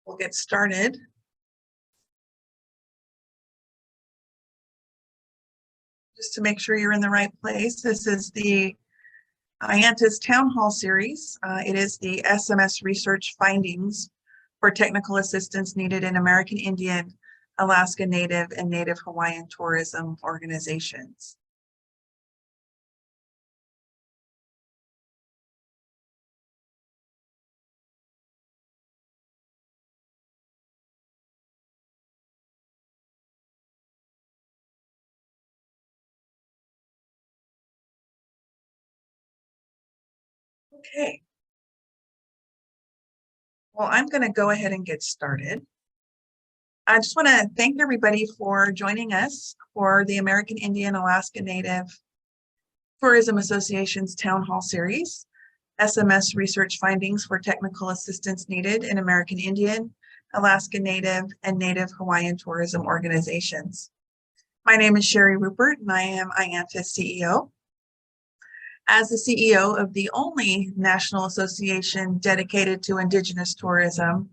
We'll get started. Just to make sure you're in the right place, this is the AIANTA's Town Hall series. It is the SMS Research findings for technical assistance needed in American Indian, Alaska Native, and Native Hawaiian tourism organizations. Okay. Well, I'm going to go ahead and get started. I just want to thank everybody for joining us for the American Indian, Alaska Native Tourism Association's Town Hall series, SMS Research findings for technical assistance needed in American Indian, Alaska Native, and Native Hawaiian tourism organizations. My name is Sherry Rupert, and I am AIANTA's CEO. As the CEO of the only national association dedicated to Indigenous tourism,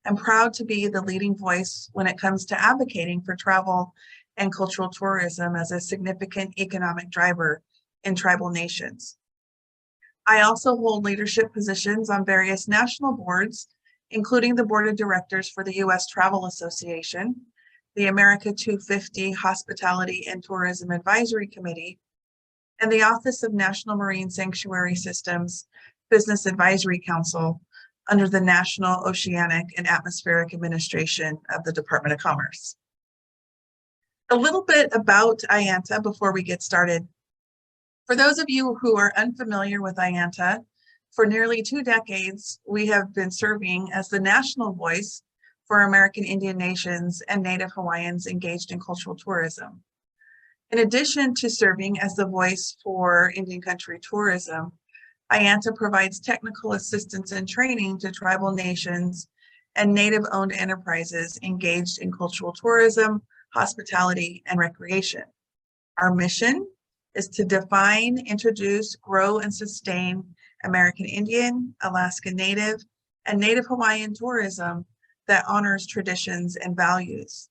I'm proud to be the leading voice when it comes to advocating for travel and cultural tourism as a significant economic driver in tribal nations. I also hold leadership positions on various national boards, including the board of directors for the U.S. Travel Association, the America 250 Hospitality and Tourism Advisory Committee, and the Office of National Marine Sanctuary Systems Business Advisory Council under the National Oceanic and Atmospheric Administration of the Department of Commerce. A little bit about AIANTA before we get started. For those of you who are unfamiliar with AIANTA, for nearly 2 decades, we have been serving as the national voice for American Indian nations and Native Hawaiians engaged in cultural tourism. In addition to serving as the voice for Indian country tourism, AIANTA provides technical assistance and training to tribal nations and Native-owned enterprises engaged in cultural tourism, hospitality, and recreation. Our mission is to define, introduce, grow, and sustain American Indian, Alaska Native, and Native Hawaiian tourism that honors traditions and values.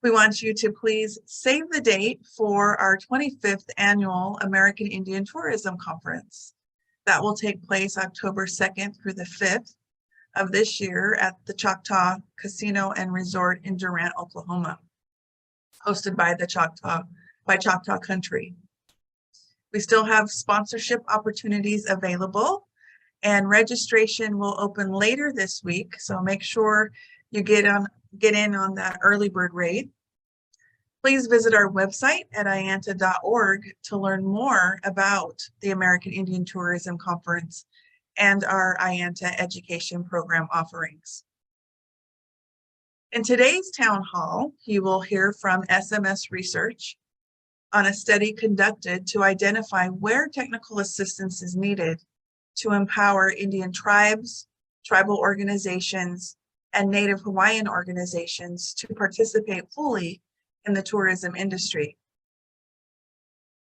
We want you to please save the date for our 25th annual American Indian Tourism Conference. That will take place October 2nd through the 5th of this year at the Choctaw Casino and Resort in Durant, Oklahoma, hosted by Choctaw Country. We still have sponsorship opportunities available, and registration will open later this week, so make sure you get in on that early bird rate. Please visit our website at aianta.org to learn more about the American Indian Tourism Conference and our AIANTA education program offerings. In today's town hall, you will hear from SMS Research on a study conducted to identify where technical assistance is needed to empower Indian tribes, tribal organizations, and Native Hawaiian organizations to participate fully in the tourism industry.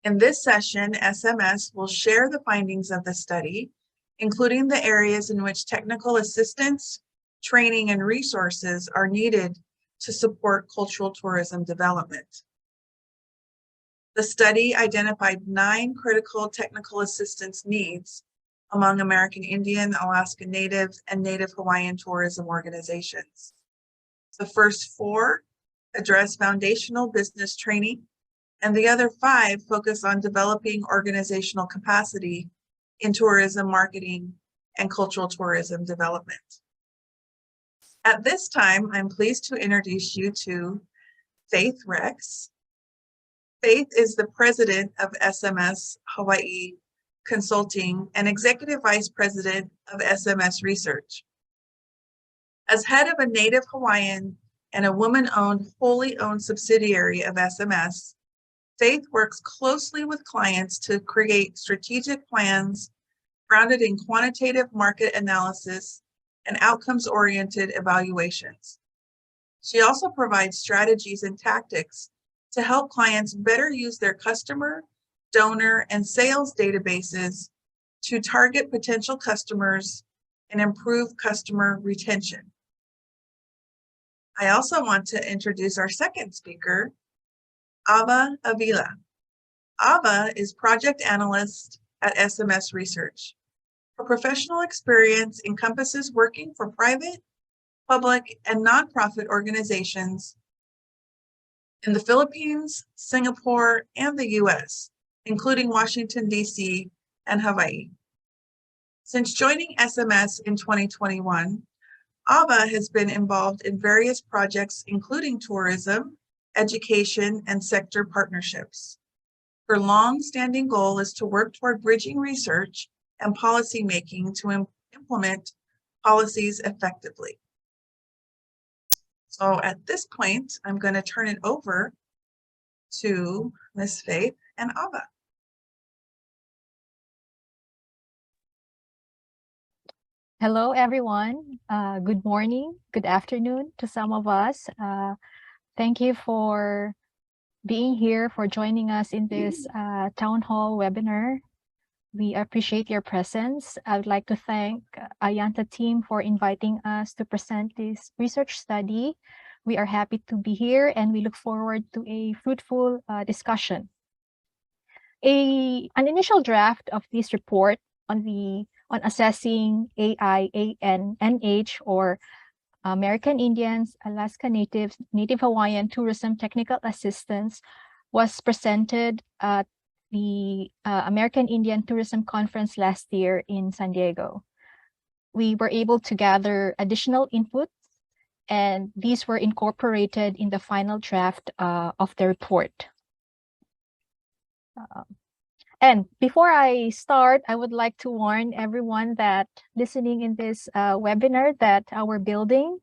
In this session, SMS will share the findings of the study, including the areas in which technical assistance, training, and resources are needed to support cultural tourism development. The study identified 9 critical technical assistance needs among American Indian, Alaska Native, and Native Hawaiian tourism organizations. The first 4 address foundational business training, and the other 5 focus on developing organizational capacity in tourism marketing and cultural tourism development. At this time, I'm pleased to introduce you to Faith Rex. Faith is the president of SMS Hawaii Consulting and executive vice president of SMS Research. As head of a Native Hawaiian and a woman-owned, wholly owned subsidiary of SMS, Faith works closely with clients to create strategic plans grounded in quantitative market analysis and outcomes-oriented evaluations. She also provides strategies and tactics to help clients better use their customer, donor, and sales databases to target potential customers and improve customer retention. I also want to introduce our second speaker, Ava Avila. Ava is project analyst at SMS Research. Her professional experience encompasses working for private, public, and nonprofit organizations in the Philippines, Singapore, and the US, including Washington, D.C. and Hawaii. Since joining SMS in 2021, Ava has been involved in various projects, including tourism, education, and sector partnerships. Her long-standing goal is to work toward bridging research and policymaking to implement policies effectively. So at this point, I'm going to turn it over to Ms. Faith and Ava. Hello, everyone. Good morning, good afternoon to some of us. Thank you for being here, for joining us in this town hall webinar. We appreciate your presence. I would like to thank AIANTA team for inviting us to present this research study. We are happy to be here and we look forward to a fruitful discussion. An initial draft of this report on assessing AIANNH, or American Indians, Alaska Natives, Native Hawaiian Tourism Technical Assistance, was presented at the American Indian Tourism Conference last year in San Diego. We were able to gather additional input, and these were incorporated in the final draft of the report. And before I start, I would like to warn everyone that listening in this webinar that our building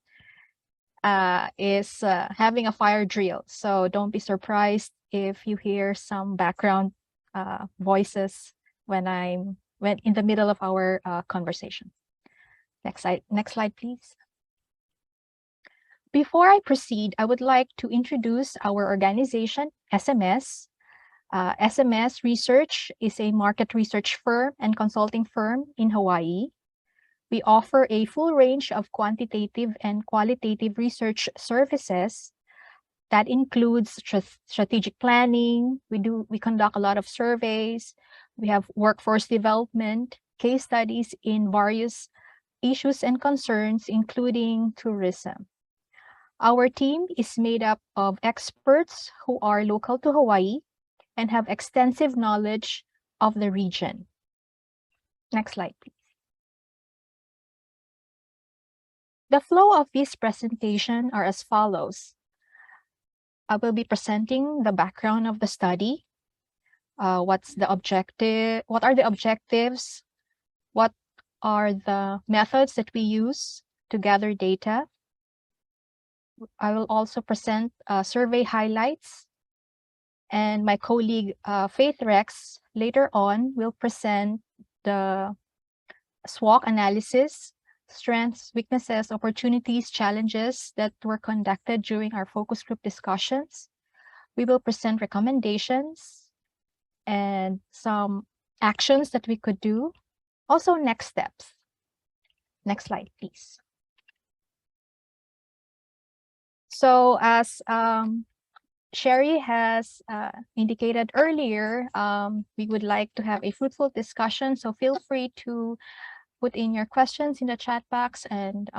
is having a fire drill. So don't be surprised if you hear some background voices when in the middle of our conversation. Next slide, please. Before I proceed, I would like to introduce our organization, SMS. SMS Research is a market research firm and consulting firm in Hawaii. We offer a full range of quantitative and qualitative research services that includes strategic planning. We conduct a lot of surveys. We have workforce development, case studies in various issues and concerns, including tourism. Our team is made up of experts who are local to Hawaii and have extensive knowledge of the region. Next slide, please. The flow of this presentation are as follows. I will be presenting the background of the study. What are the objectives? What are the methods that we use to gather data? I will also present survey highlights. And my colleague, Faith Rex, later on will present the SWOT analysis, strengths, weaknesses, opportunities, challenges that were conducted during our focus group discussions. We will present recommendations and some actions that we could do. Also, next steps. Next slide, please. So as Sherry has indicated earlier, we would like to have a fruitful discussion, so feel free to put in your questions in the chat box and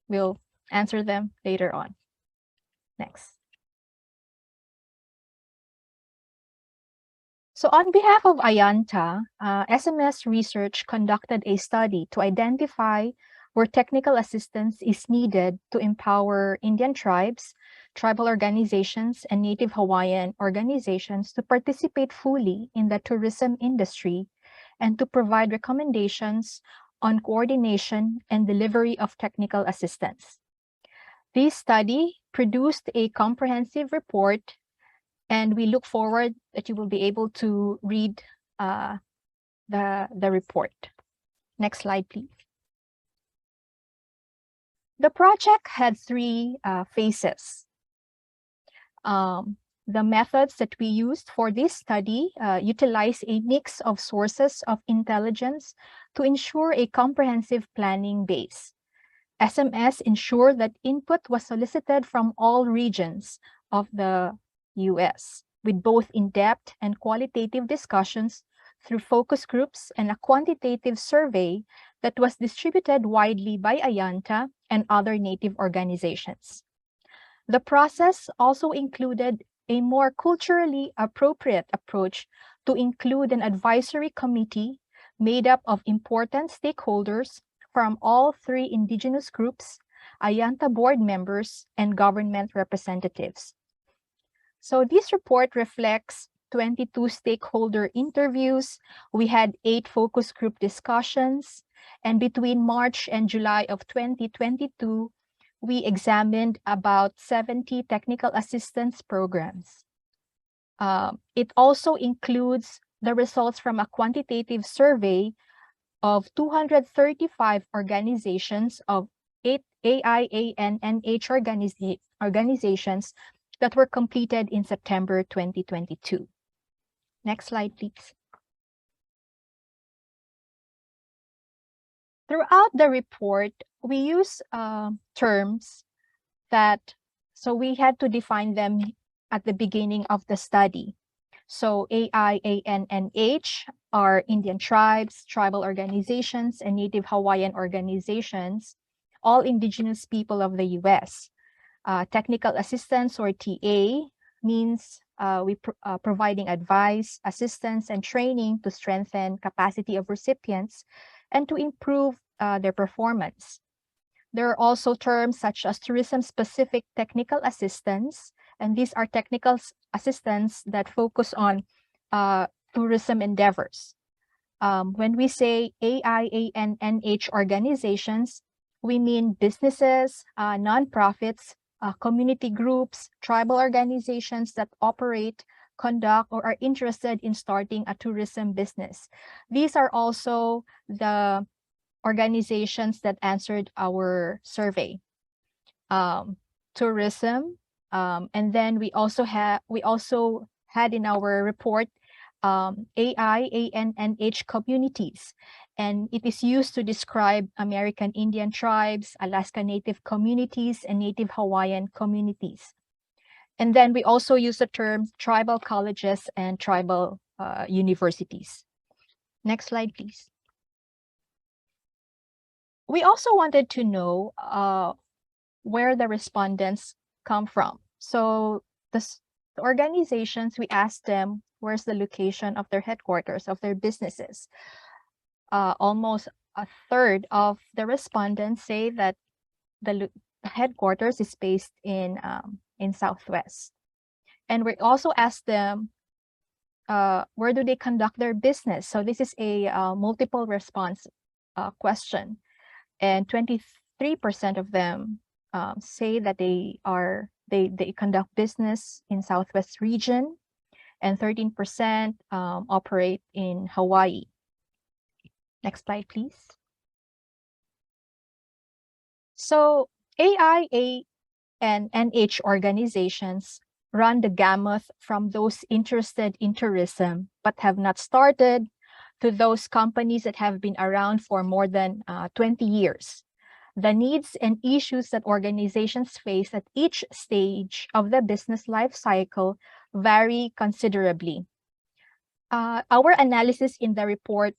we'll answer them later on. Next. So on behalf of AIANTA, SMS Research conducted a study to identify where technical assistance is needed to empower Indian tribes, tribal organizations, and Native Hawaiian organizations to participate fully in the tourism industry and to provide recommendations on coordination and delivery of technical assistance. This study produced a comprehensive report, and we look forward that you will be able to read the report. Next slide, please. The project had three phases. The methods that we used for this study utilize a mix of sources of intelligence to ensure a comprehensive planning base. SMS ensured that input was solicited from all regions of the US, with both in-depth and qualitative discussions through focus groups and a quantitative survey that was distributed widely by AIANTA and other Native organizations. The process also included a more culturally appropriate approach to include an advisory committee made up of important stakeholders from all three indigenous groups, AIANTA board members, and government representatives. So this report reflects 22 stakeholder interviews. We had 8 focus group discussions, and between March and July of 2022, we examined about 70 technical assistance programs. It also includes the results from a quantitative survey of 235 organizations of 8 AIANNH organizations that were completed in September 2022. Next slide, please. Throughout the report, we use terms that, so we had to define them at the beginning of the study. So AIANNH are Indian tribes, tribal organizations, and Native Hawaiian organizations, all indigenous people of the US. Technical assistance, or TA, means providing advice, assistance, and training to strengthen capacity of recipients and to improve their performance. There are also terms such as tourism-specific technical assistance, and these are technical assistance that focus on tourism endeavors. When we say AIANNH organizations, we mean businesses, nonprofits, community groups, tribal organizations that operate, conduct, or are interested in starting a tourism business. These are also the organizations that answered our survey. Tourism, and then we also had in our report AIANNH communities, and it is used to describe American Indian tribes, Alaska Native communities, and Native Hawaiian communities. And then we also use the term tribal colleges and tribal universities. Next slide, please. We also wanted to know where the respondents come from. So the organizations, we asked them where's the location of their headquarters, of their businesses. Almost a third of the respondents say that the headquarters is based in Southwest. And we also asked them where do they conduct their business. So this is a multiple response question, and 23% of them say that they conduct business in Southwest region, and 13% operate in Hawaii. Next slide, please. So AIANNH organizations run the gamut from those interested in tourism but have not started to those companies that have been around for more than 20 years. The needs and issues that organizations face at each stage of the business life cycle vary considerably. Our analysis in the report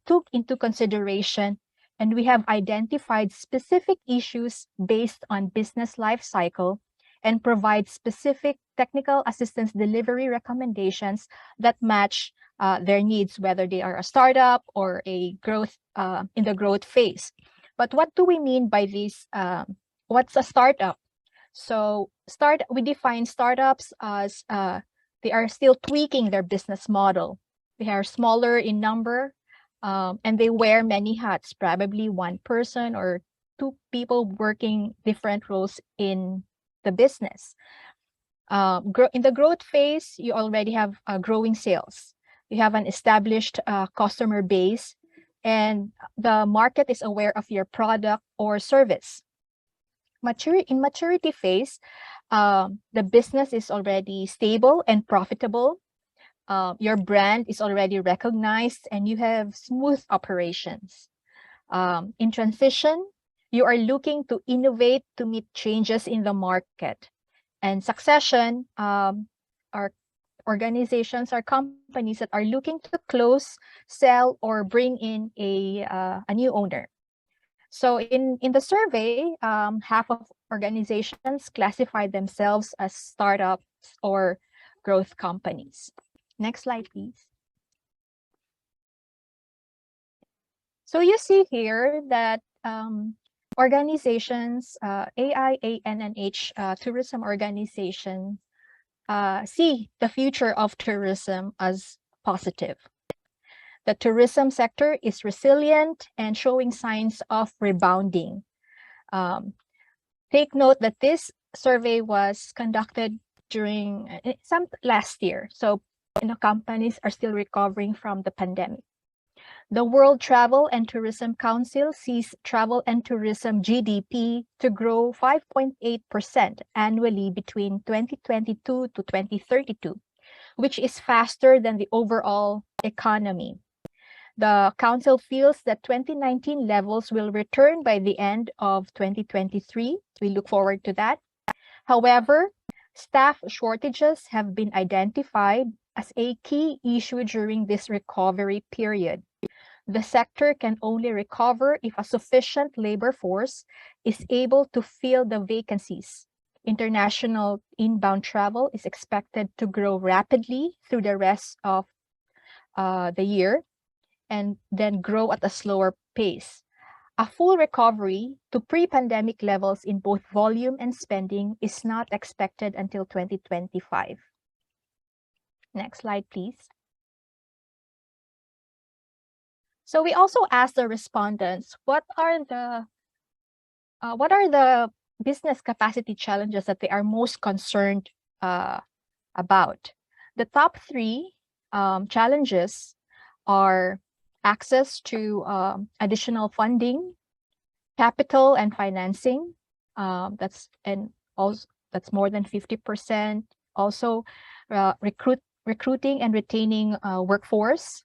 took into consideration, and we have identified specific issues based on business life cycle and provide specific technical assistance delivery recommendations that match their needs, whether they are a startup or a growth in the growth phase. But what do we mean by this? What's a startup? So we define startups as they are still tweaking their business model. They are smaller in number, and they wear many hats, probably one person or two people working different roles in the business. In the growth phase, you already have growing sales. You have an established customer base, and the market is aware of your product or service. In maturity phase, the business is already stable and profitable. Your brand is already recognized, and you have smooth operations. In transition, You are looking to innovate to meet changes in the market. And succession are organizations or companies that are looking to close, sell, or bring in a new owner. So in the survey, half of organizations classify themselves as startups or growth companies. Next slide, please. So you see here that organizations, AIANNH tourism organizations, see the future of tourism as positive. The tourism sector is resilient and showing signs of rebounding. Take note that this survey was conducted during some last year. So companies are still recovering from the pandemic. The World Travel and Tourism Council sees travel and tourism GDP to grow 5.8% annually between 2022 to 2032, which is faster than the overall economy. The council feels that 2019 levels will return by the end of 2023. We look forward to that. However, staff shortages have been identified as a key issue during this recovery period. The sector can only recover if a sufficient labor force is able to fill the vacancies. International inbound travel is expected to grow rapidly through the rest of the year and then grow at a slower pace. A full recovery to pre-pandemic levels in both volume and spending is not expected until 2025. Next slide, please. So we also asked the respondents, what are the business capacity challenges that they are most concerned about? The top three challenges are access to additional funding, capital and financing. That's more than 50%. Also, recruiting and retaining workforce,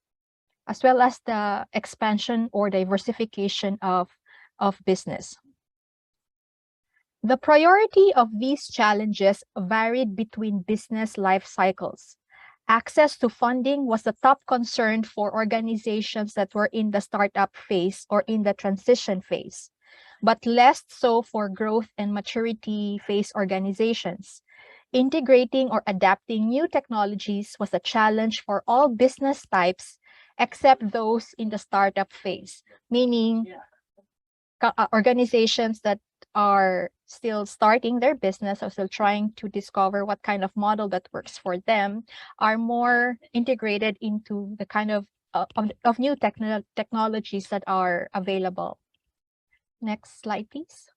as well as the expansion or diversification of business. The priority of these challenges varied between business life cycles. Access to funding was the top concern for organizations that were in the startup phase or in the transition phase, but less so for growth and maturity phase organizations. Integrating or adapting new technologies was a challenge for all business types except those in the startup phase, meaning organizations that are still starting their business or still trying to discover what kind of model that works for them are more integrated into the kind of new technologies that are available. Next slide, please.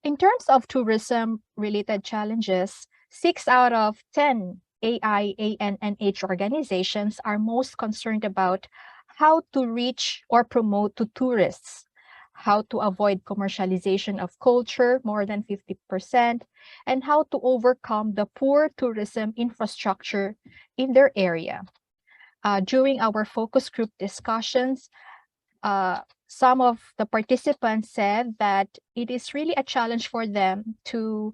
In terms of tourism-related challenges, 6 out of 10 AIANNH organizations are most concerned about how to reach or promote to tourists, how to avoid commercialization of culture, more than 50%, and how to overcome the poor tourism infrastructure in their area. During our focus group discussions, some of the participants said that it is really a challenge for them to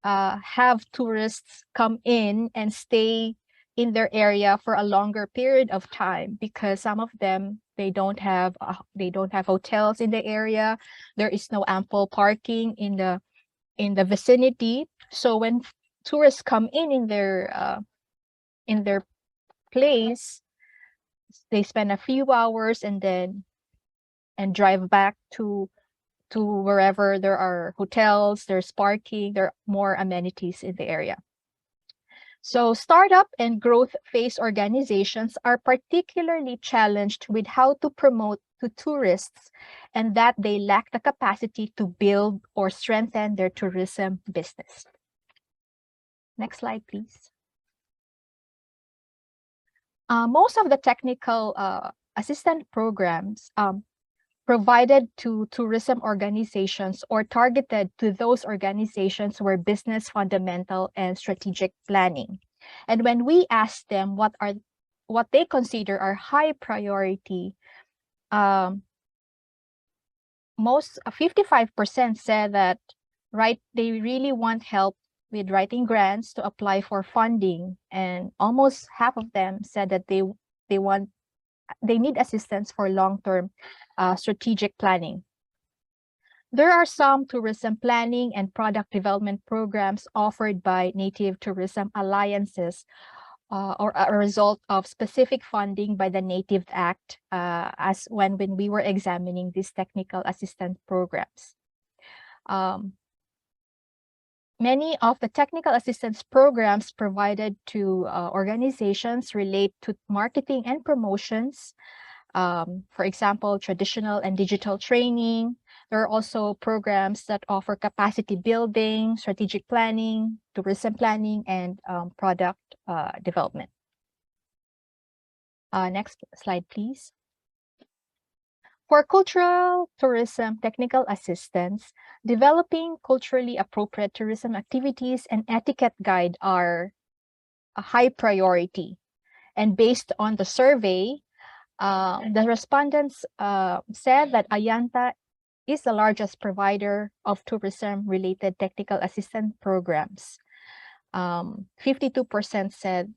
have tourists come in and stay in their area for a longer period of time, because some of them, they don't have hotels in the area. There is no ample parking in the vicinity. So when tourists come in their place, they spend a few hours and then drive back to wherever there are hotels, there's parking, there are more amenities in the area. So startup and growth phase organizations are particularly challenged with how to promote to tourists, and that they lack the capacity to build or strengthen their tourism business. Next slide, please. Most of the technical assistance programs provided to tourism organizations or targeted to those organizations were business fundamental and strategic planning. And when we asked them what they consider are high priority most 55% said that they really want help with writing grants to apply for funding, and almost half of them said that they need assistance for long-term strategic planning. There are some tourism planning and product development programs offered by Native Tourism Alliances or a result of specific funding by the Native Act as when we were examining these technical assistance programs. Many of the technical assistance programs provided to organizations relate to marketing and promotions. For example, traditional and digital training. There are also programs that offer capacity building, strategic planning, tourism planning, and product development. Next slide, please. For cultural tourism technical assistance, developing culturally appropriate tourism activities and etiquette guide are a high priority. And based on the survey, the respondents said that AIANTA is the largest provider of tourism-related technical assistance programs. 52% said,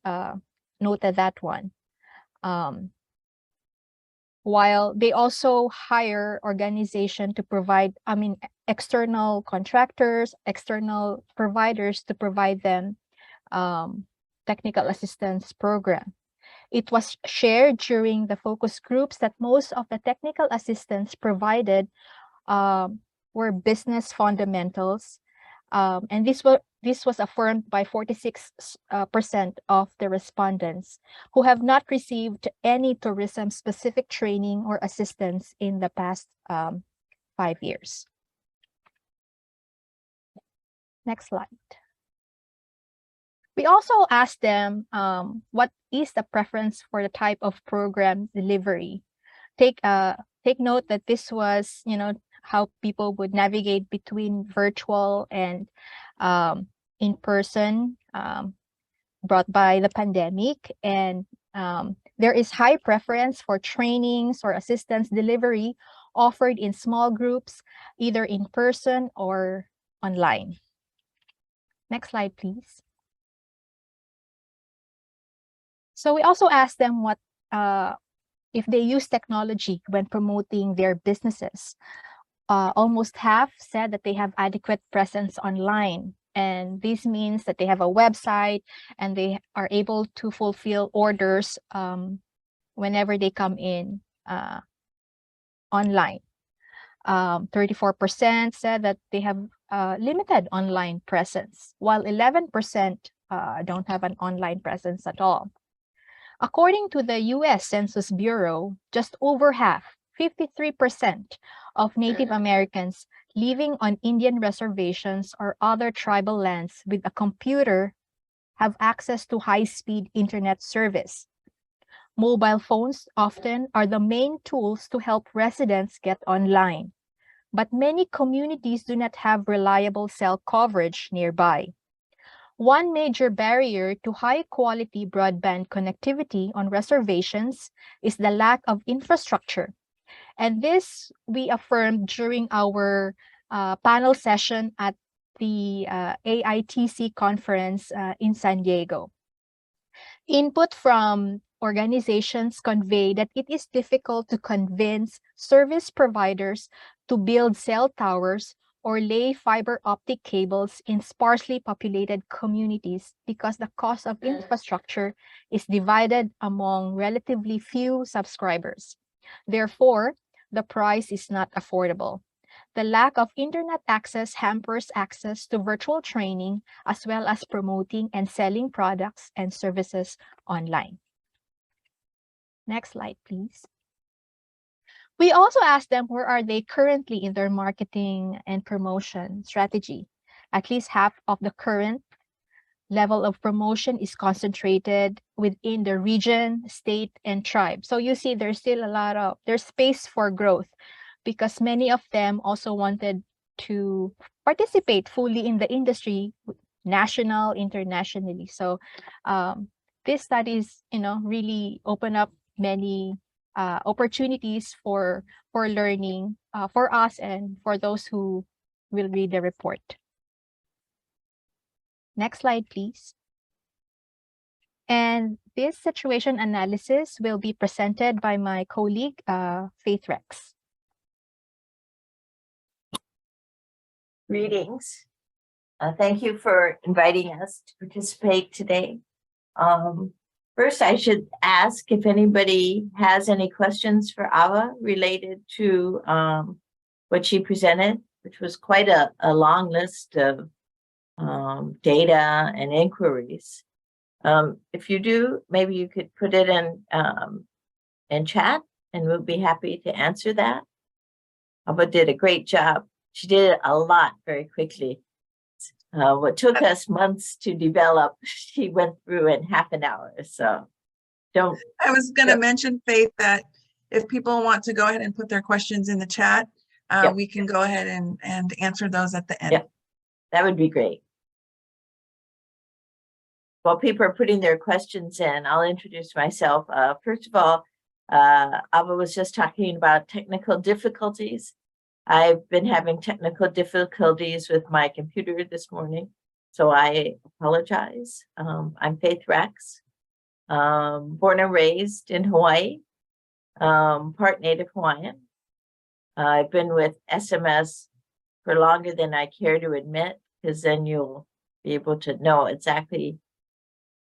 noted that one. While they also hire organizations to provide, external contractors, external providers to provide them technical assistance program. It was shared during the focus groups that most of the technical assistance provided were business fundamentals, and this was affirmed by 46% of the respondents who have not received any tourism-specific training or assistance in the past 5 years. Next slide. We also asked them what is the preference for the type of program delivery. Take note that this was, how people would navigate between virtual and in-person brought by the pandemic. And there is high preference for trainings or assistance delivery offered in small groups, either in person or online. Next slide, please. So we also asked them what if they use technology when promoting their businesses. Almost half said that they have adequate presence online, and this means that they have a website and they are able to fulfill orders whenever they come in online. 34% said that they have limited online presence, while 11% don't have an online presence at all. According to the U.S. Census Bureau, just over half, 53% of Native Americans living on Indian reservations or other tribal lands with a computer have access to high-speed internet service. Mobile phones often are the main tools to help residents get online, but many communities do not have reliable cell coverage nearby. One major barrier to high-quality broadband connectivity on reservations is the lack of infrastructure. And this we affirmed during our panel session at the AITC conference in San Diego. Input from organizations convey that it is difficult to convince service providers to build cell towers or lay fiber optic cables in sparsely populated communities because the cost of infrastructure is divided among relatively few subscribers. Therefore, the price is not affordable. The lack of internet access hampers access to virtual training as well as promoting and selling products and services online. Next slide, please. We also asked them where are they currently in their marketing and promotion strategy. At least half of the current level of promotion is concentrated within the region, state, and tribe. So you see there's still there's space for growth because many of them also wanted to participate fully in the industry, national, internationally. So these studies, really open up many opportunities for learning for us and for those who will read the report. Next slide, please. And this situation analysis will be presented by my colleague, Faith Rex. Greetings. Thank you for inviting us to participate today. First, I should ask if anybody has any questions for Ava related to what she presented, which was quite a long list of data and inquiries. If you do, maybe you could put it in chat, and we'll be happy to answer that. Ava did a great job. She did a lot very quickly. What took us months to develop, she went through in half an hour. So I was going to mention, Faith, that if people want to go ahead and put their questions in the chat, we can go ahead and answer those at the end. Yep. That would be great. While people are putting their questions in, I'll introduce myself. First of all, Ava was just talking about technical difficulties. I've been having technical difficulties with my computer this morning, so I apologize. I'm Faith Rex, born and raised in Hawaii, part Native Hawaiian. I've been with SMS for longer than I care to admit, because then you'll be able to know exactly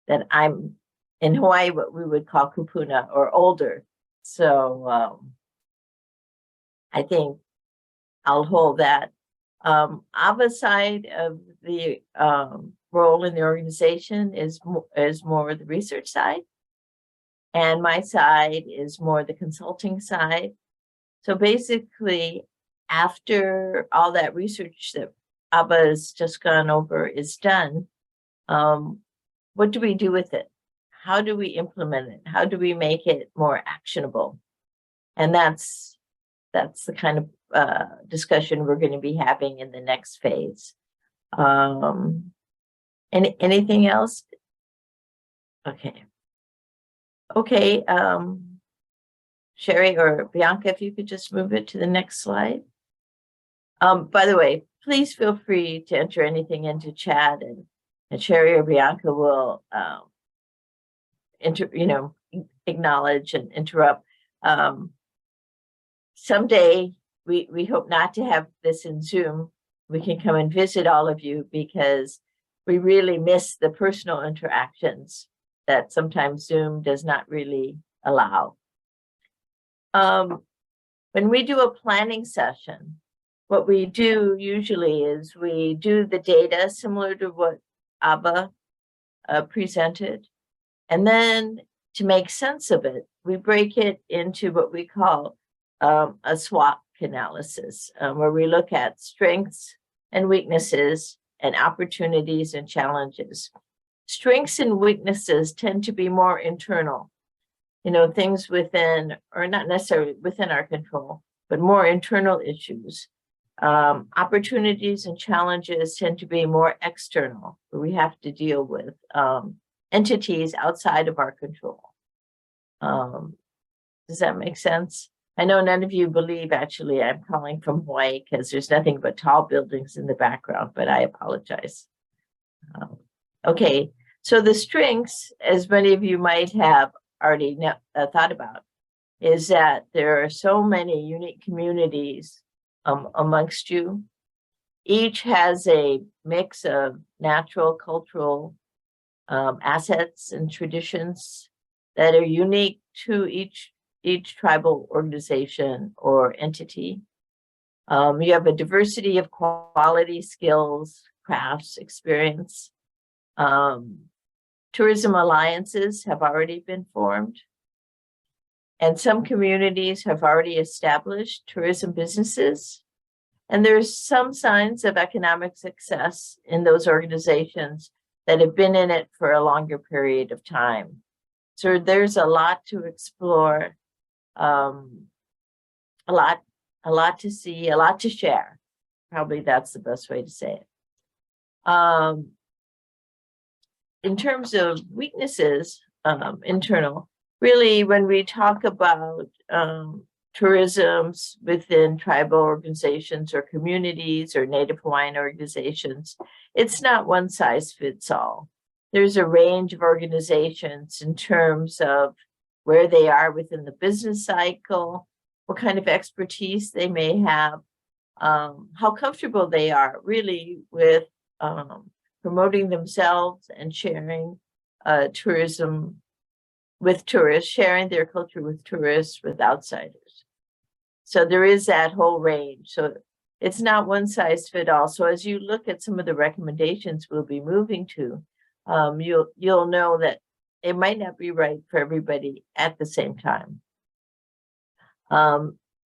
that I'm in Hawaii, what we would call kupuna or older. So I think I'll hold that. Ava's side of the role in the organization is more the research side, and my side is more the consulting side. So basically, after all that research that Ava's just gone over is done, what do we do with it? How do we implement it? How do we make it more actionable? And that's the kind of discussion we're going to be having in the next phase. Anything else? Okay. Sherry or Bianca, if you could just move it to the next slide. By the way, please feel free to enter anything into chat, and Sherry or Bianca will acknowledge and interrupt. Someday, we hope not to have this in Zoom. We can come and visit all of you, because we really miss the personal interactions that sometimes Zoom does not really allow. When we do a planning session, what we do usually is we do the data similar to what Ava presented. And then to make sense of it, we break it into what we call a SWOT analysis, where we look at strengths and weaknesses and opportunities and challenges. Strengths and weaknesses tend to be more internal, things within, or not necessarily within our control, but more internal issues. Opportunities and challenges tend to be more external, where we have to deal with entities outside of our control. Does that make sense? I know none of you believe, actually, I'm calling from Hawaii because there's nothing but tall buildings in the background, but I apologize. Okay, so the strengths, as many of you might have already thought about, is that there are so many unique communities amongst you. Each has a mix of natural, cultural assets and traditions that are unique to each tribal organization or entity. You have a diversity of quality, skills, crafts, experience. Tourism alliances have already been formed, and some communities have already established tourism businesses. And there's some signs of economic success in those organizations that have been in it for a longer period of time. So there's a lot to explore, a lot to see, a lot to share. Probably that's the best way to say it. In terms of weaknesses, internal, really, when we talk about tourism within tribal organizations or communities or Native Hawaiian organizations, it's not one size fits all. There's a range of organizations in terms of where they are within the business cycle, what kind of expertise they may have, how comfortable they are really with promoting themselves and sharing tourism with tourists, sharing their culture with tourists, with outsiders. So there is that whole range. So it's not one size fit all. So as you look at some of the recommendations we'll be moving to, you'll know that it might not be right for everybody at the same time.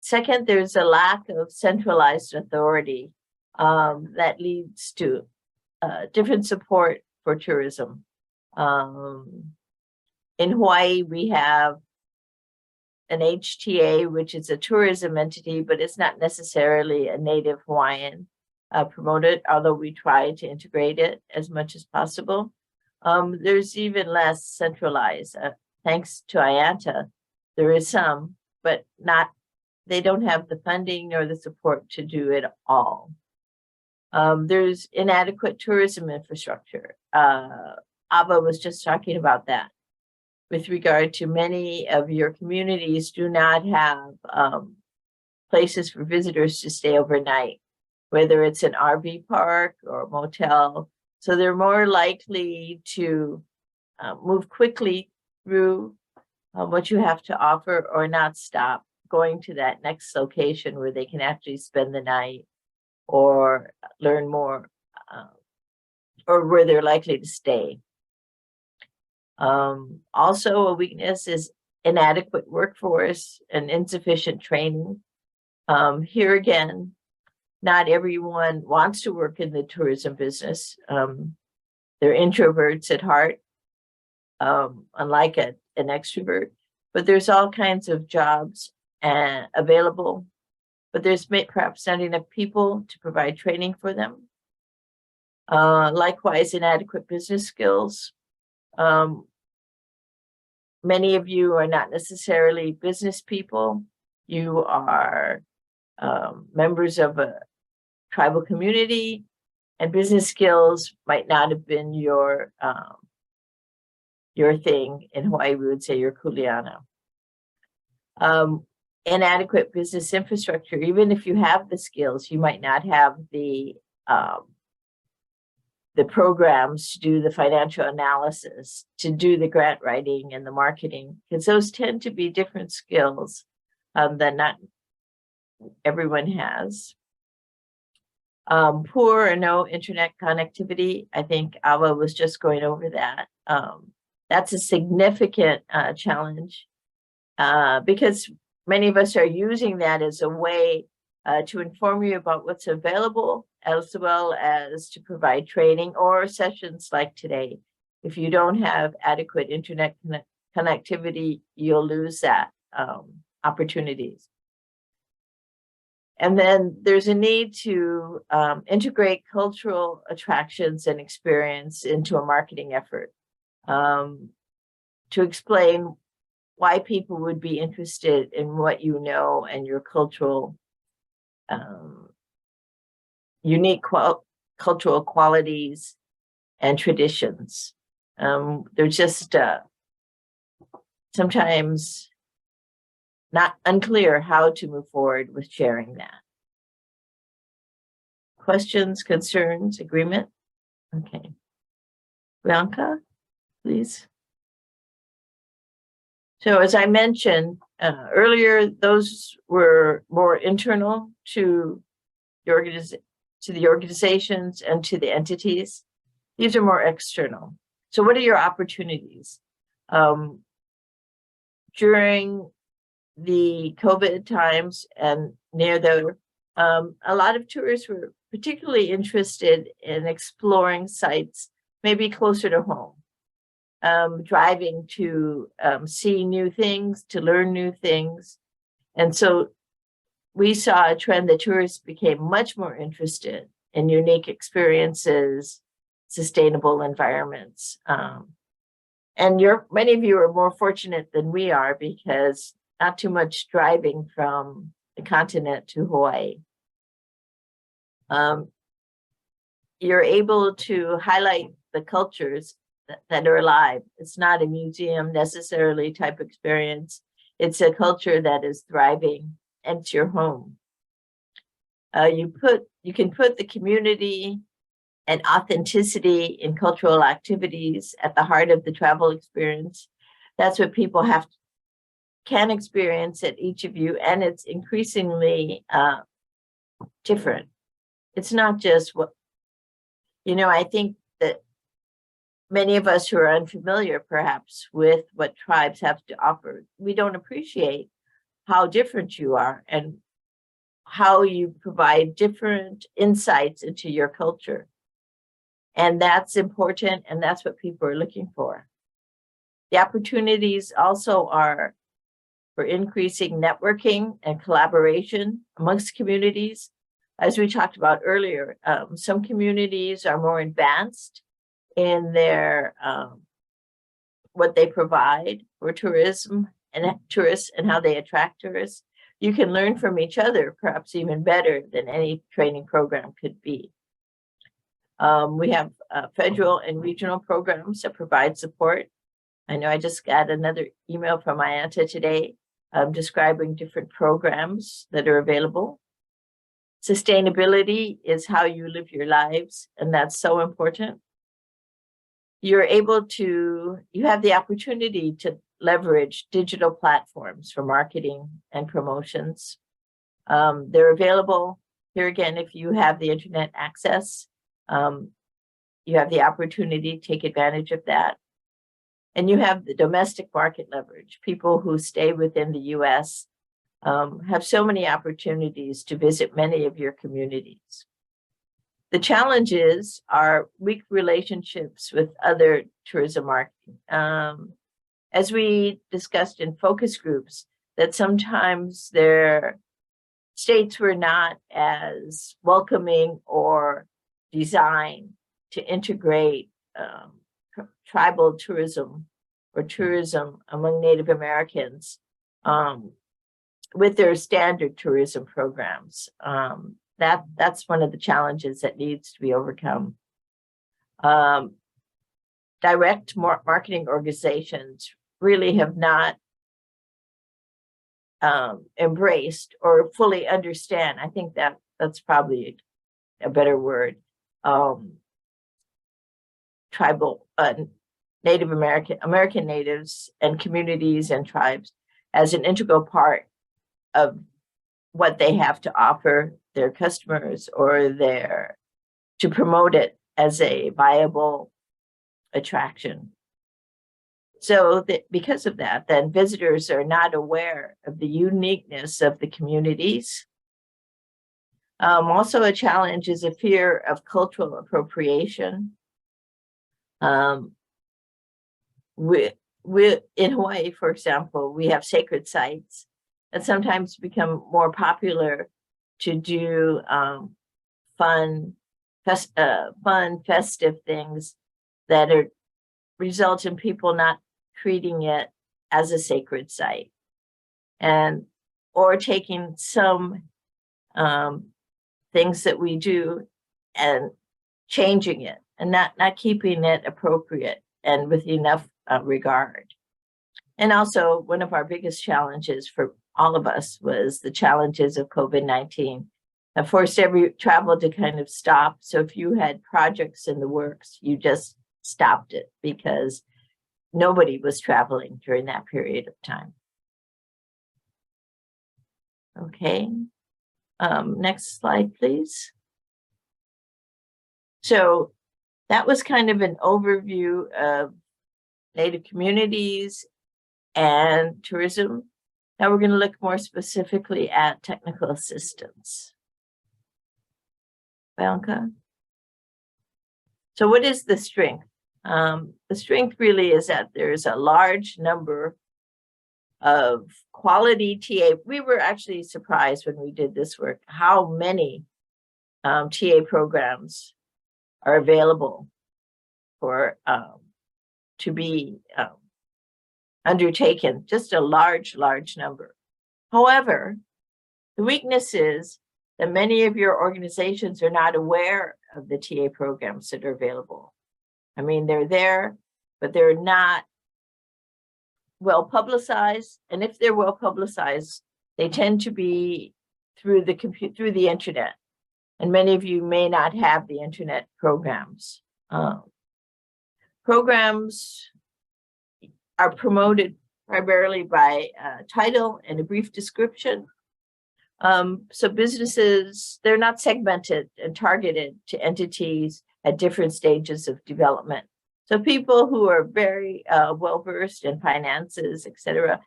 Second, there's a lack of centralized authority that leads to different support for tourism. In Hawaii, we have an HTA, which is a tourism entity, but it's not necessarily a Native Hawaiian promoted, although we try to integrate it as much as possible. There's even less centralized. Thanks to AIANTA, there is some, but they don't have the funding or the support to do it all. There's inadequate tourism infrastructure. Ava was just talking about that. With regard to many of your communities do not have places for visitors to stay overnight, whether it's an RV park or a motel. So they're more likely to move quickly through what you have to offer or not stop going to that next location where they can actually spend the night or learn more or where they're likely to stay. Also, a weakness is inadequate workforce and insufficient training. Here again, not everyone wants to work in the tourism business. They're introverts at heart, unlike an extrovert, but there's all kinds of jobs available, but there's perhaps not enough people to provide training for them. Likewise, inadequate business skills. Many of you are not necessarily business people. You are members of a tribal community, and business skills might not have been your thing. In Hawaii, we would say your kuleana. Inadequate business infrastructure. Even if you have the skills, you might not have the programs to do the financial analysis, to do the grant writing and the marketing, because those tend to be different skills that not everyone has. Poor or no internet connectivity. I think Ava was just going over that. That's a significant challenge because many of us are using that as a way to inform you about what's available, as well as to provide training or sessions like today. If you don't have adequate internet connectivity, you'll lose that opportunities. And then there's a need to integrate cultural attractions and experience into a marketing effort to explain why people would be interested in what you know and your cultural unique cultural qualities and traditions. They're just sometimes not unclear how to move forward with sharing that. Questions, concerns, agreement? Okay. Bianca, please. So as I mentioned earlier, those were more internal to the organizations and to the entities. These are more external. So what are your opportunities? During the COVID times and near there, a lot of tourists were particularly interested in exploring sites maybe closer to home, driving to see new things, to learn new things. And so we saw a trend that tourists became much more interested in unique experiences, sustainable environments. And many of you are more fortunate than we are because not too much driving from the continent to Hawaii. You're able to highlight the cultures that are alive. It's not a museum necessarily type experience. It's a culture that is thriving, and it's your home. You can put the community and authenticity in cultural activities at the heart of the travel experience. That's what people can experience at each of you, and it's increasingly different. It's not just what, I think that many of us who are unfamiliar perhaps with what tribes have to offer, we don't appreciate how different you are and how you provide different insights into your culture. And that's important, and that's what people are looking for. The opportunities also are for increasing networking and collaboration amongst communities. As we talked about earlier, some communities are more advanced in their what they provide for tourism and tourists and how they attract tourists. You can learn from each other, perhaps even better than any training program could be. We have federal and regional programs that provide support. I know I just got another email from AIANTA today describing different programs that are available. Sustainability is how you live your lives, and that's so important. You have the opportunity to leverage digital platforms for marketing and promotions. They're available here again if you have the internet access. You have the opportunity to take advantage of that. And you have the domestic market leverage. People who stay within the US have so many opportunities to visit many of your communities. The challenges are weak relationships with other tourism marketing. As we discussed in focus groups, that sometimes their states were not as welcoming or designed to integrate tribal tourism or tourism among Native Americans with their standard tourism programs. That's one of the challenges that needs to be overcome. Direct marketing organizations really have not embraced or fully understand. I think that's probably a better word. Tribal, Native American natives and communities and tribes as an integral part of what they have to offer their customers or to promote it as a viable attraction. So because of that, then visitors are not aware of the uniqueness of the communities. Also a challenge is a fear of cultural appropriation. In Hawaii, for example, we have sacred sites that sometimes become more popular to do fun, festive things that result in people not treating it as a sacred site, or taking some things that we do and changing it and not keeping it appropriate and with enough regard. And also, one of our biggest challenges for all of us was the challenges of COVID-19. That forced every travel to kind of stop. So if you had projects in the works, you just stopped it because nobody was traveling during that period of time. Okay, next slide, please. So that was kind of an overview of Native communities and tourism. Now we're going to look more specifically at technical assistance. Bianca? So what is the strength? The strength really is that there's a large number of quality TA. We were actually surprised when we did this work, how many TA programs are available for to be undertaken, just a large number. However, the weakness is that many of your organizations are not aware of the TA programs that are available. I mean, they're there, but they're not well publicized. And if they're well publicized, they tend to be through the internet. And many of you may not have the internet programs. Programs are promoted primarily by title and a brief description. So businesses, they're not segmented and targeted to entities at different stages of development. So people who are very well-versed in finances, etc.,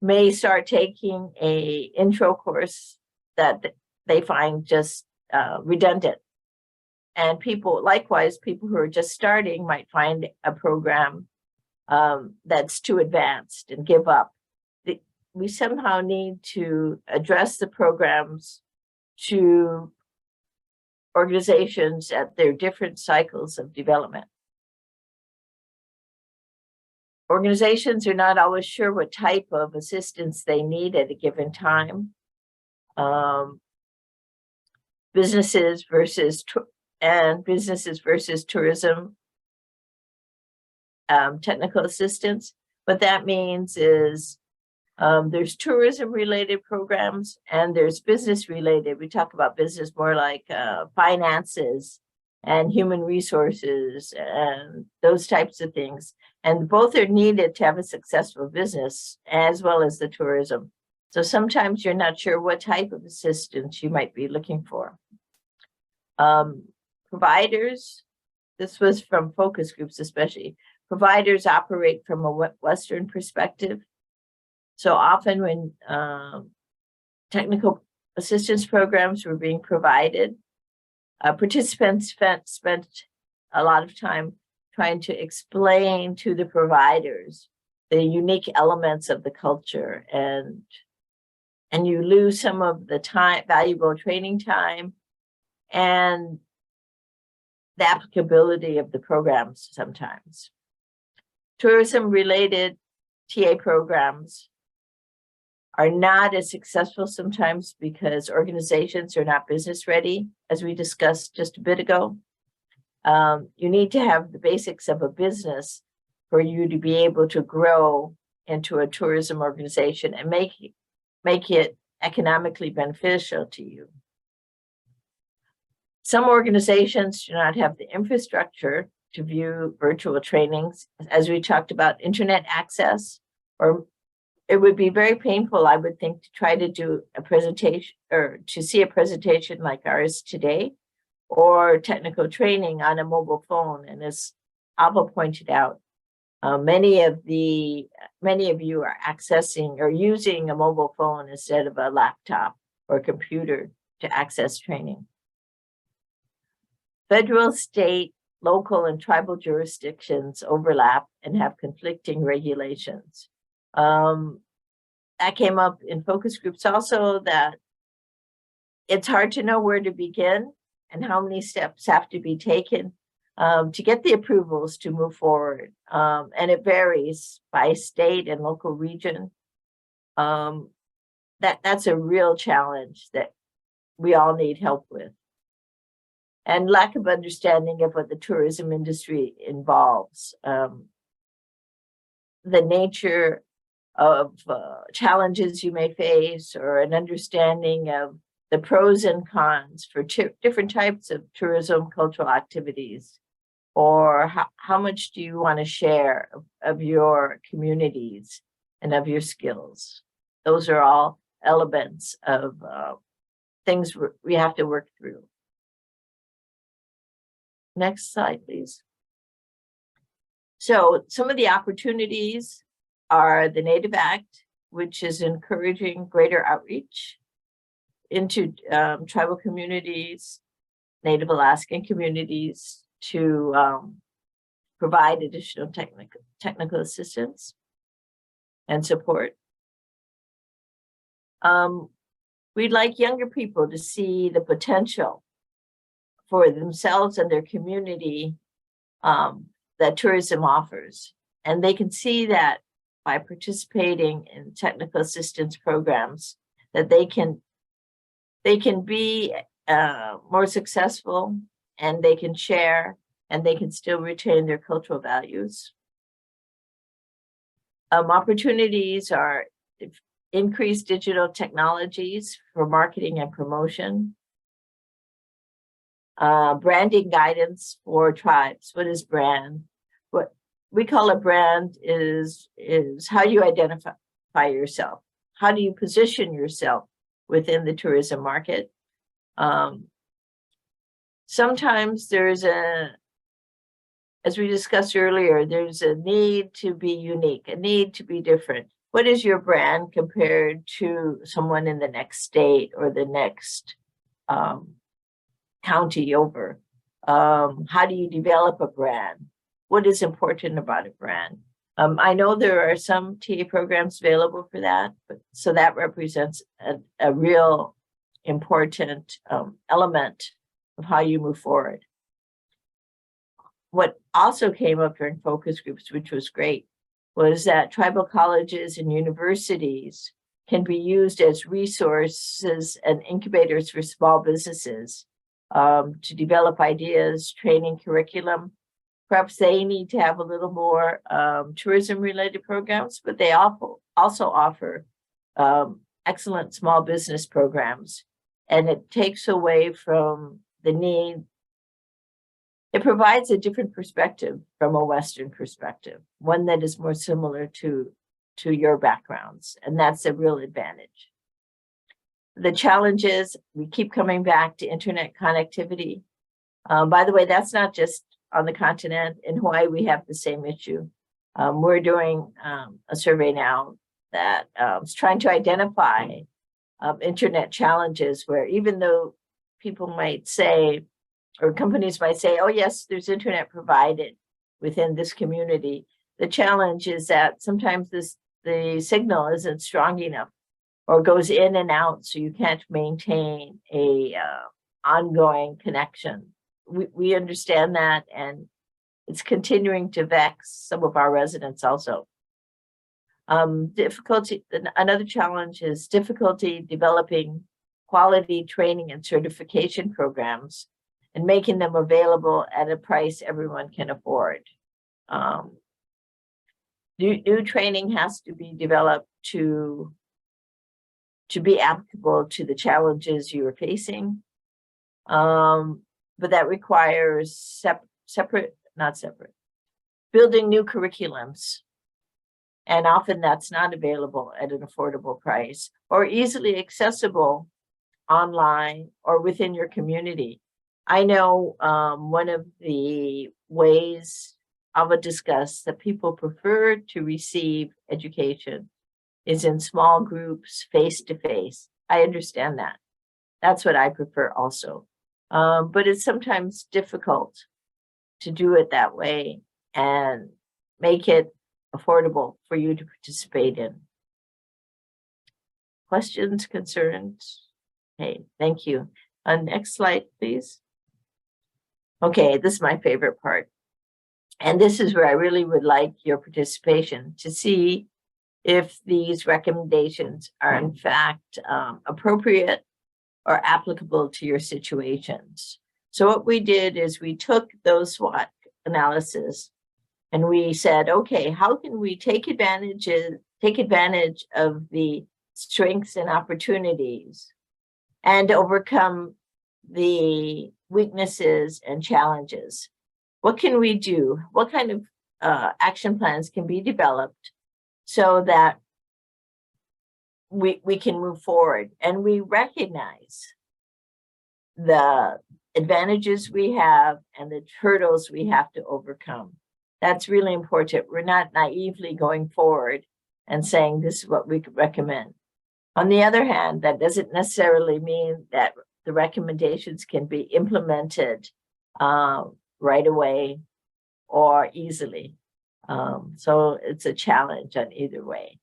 may start taking an intro course that they find just redundant. And likewise, people who are just starting might find a program that's too advanced and give up. We somehow need to address the programs to organizations at their different cycles of development. Organizations are not always sure what type of assistance they need at a given time. Businesses versus tourism technical assistance. What that means is there's tourism related programs and there's business related. We talk about business more like finances and human resources and those types of things. And both are needed to have a successful business as well as the tourism. So sometimes you're not sure what type of assistance you might be looking for. Providers, this was from focus groups especially, providers operate from a Western perspective. So often when technical assistance programs were being provided, participants spent a lot of time trying to explain to the providers the unique elements of the culture, and you lose some of the time, valuable training time, and the applicability of the programs sometimes. Tourism-related TA programs are not as successful sometimes because organizations are not business ready, as we discussed just a bit ago. You need to have the basics of a business for you to be able to grow into a tourism organization and make it economically beneficial to you. Some organizations do not have the infrastructure to view virtual trainings, as we talked about, internet access, or it would be very painful, I would think, to try to do a presentation or to see a presentation like ours today, or technical training on a mobile phone. And as Ava pointed out, many of you are accessing or using a mobile phone instead of a laptop or computer to access training. Federal, state, local, and tribal jurisdictions overlap and have conflicting regulations. That came up in focus groups also, that it's hard to know where to begin and how many steps have to be taken to get the approvals to move forward. And it varies by state and local region. That's a real challenge that we all need help with. And lack of understanding of what the tourism industry involves. The nature of challenges you may face, or an understanding of the pros and cons for different types of tourism cultural activities, or how much do you want to share of your communities and of your skills. Those are all elements of things we have to work through. Next slide, please. So some of the opportunities are the Native Act, which is encouraging greater outreach into tribal communities, Native Alaskan communities, to provide additional technical assistance and support. We'd like younger people to see the potential for themselves and their community that tourism offers, And they can see that by participating in technical assistance programs, that they can be more successful, and they can share, and they can still retain their cultural values. Opportunities are increased digital technologies for marketing and promotion. Branding guidance for tribes. What is brand? What we call a brand is how you identify yourself. How do you position yourself within the tourism market? Sometimes there's as we discussed earlier, there's a need to be unique, a need to be different. What is your brand compared to someone in the next state or the next county over? How do you develop a brand? What is important about a brand? I know there are some TA programs available for that, but so that represents a real important element of how you move forward. What also came up during focus groups, which was great, was that tribal colleges and universities can be used as resources and incubators for small businesses to develop ideas, training curriculum. Perhaps they need to have a little more tourism-related programs, but they also offer excellent small business programs. And it takes away from the need. It provides a different perspective from a Western perspective, one that is more similar to your backgrounds, and that's a real advantage. The challenges, we keep coming back to internet connectivity. By the way, that's not just on the continent. In Hawaii, we have the same issue. We're doing a survey now that is trying to identify internet challenges where even though people might say, or companies might say, oh yes, there's internet provided within this community. The challenge is that sometimes the signal isn't strong enough or goes in and out, so you can't maintain a ongoing connection. We understand that, and it's continuing to vex some of our residents also. Another challenge is difficulty developing quality training and certification programs and making them available at a price everyone can afford. New training has to be developed to be applicable to the challenges you are facing. But that requires building new curriculums. And often that's not available at an affordable price or easily accessible online or within your community. I know one of the ways I would discuss that people prefer to receive education is in small groups, face-to-face. I understand that. That's what I prefer also. But it's sometimes difficult to do it that way and make it affordable for you to participate in. Questions, concerns? Okay, thank you. Next slide, please. Okay, this is my favorite part. And this is where I really would like your participation to see if these recommendations are in fact appropriate or applicable to your situations. So what we did is we took those SWOT analysis and we said, okay, how can we take advantage of the strengths and opportunities and overcome the weaknesses and challenges? What can we do? What kind of action plans can be developed so that we can move forward? And we recognize the advantages we have and the hurdles we have to overcome. That's really important. We're not naively going forward and saying this is what we could recommend. On the other hand, that doesn't necessarily mean that the recommendations can be implemented right away or easily. So it's a challenge on either way.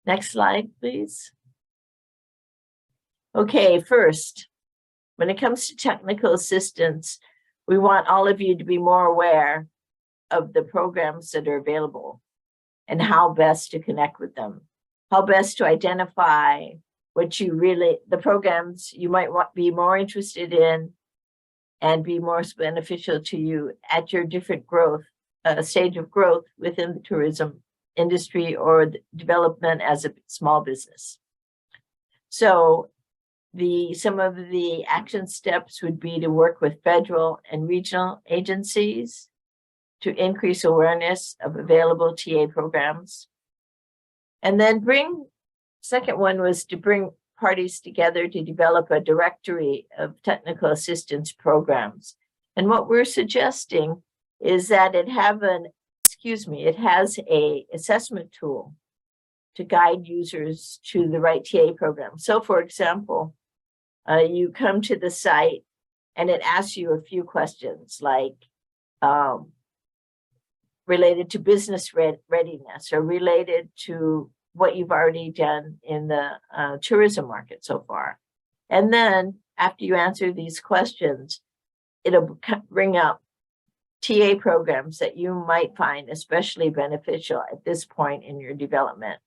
Next slide, please. Okay, first, when it comes to technical assistance, we want all of you to be more aware of the programs that are available and how best to connect with them, how best to identify what you really, the programs you might be more interested in and be more beneficial to you at your different growth, stage of growth within the tourism industry or the development as a small business. So some of the action steps would be to work with federal and regional agencies to increase awareness of available TA programs. And then second one was to bring parties together to develop a directory of technical assistance programs. And what we're suggesting is that it has a assessment tool to guide users to the right TA program. So for example, you come to the site and it asks you a few questions like related to business readiness or related to what you've already done in the tourism market so far. And then after you answer these questions, it'll bring up TA programs that you might find especially beneficial at this point in your development.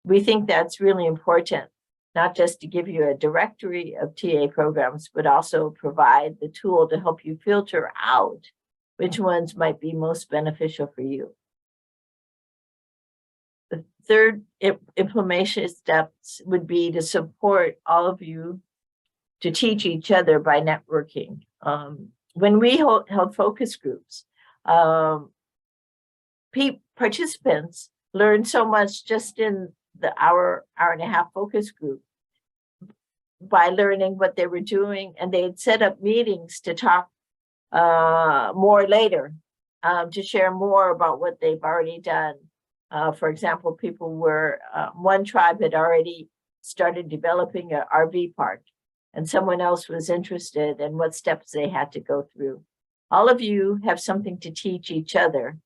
We think that's really important, not just to give you a directory of TA programs, but also provide the tool to help you filter out which ones might be most beneficial for you. The third implementation steps would be to support all of you to teach each other by networking. When we held focus groups, participants learned so much just in the hour and a half focus group by learning what they were doing, and they'd set up meetings to talk more later, to share more about what they've already done. For example, people were, one tribe had already started developing an RV park, and someone else was interested in what steps they had to go through. All of you have something to teach each other.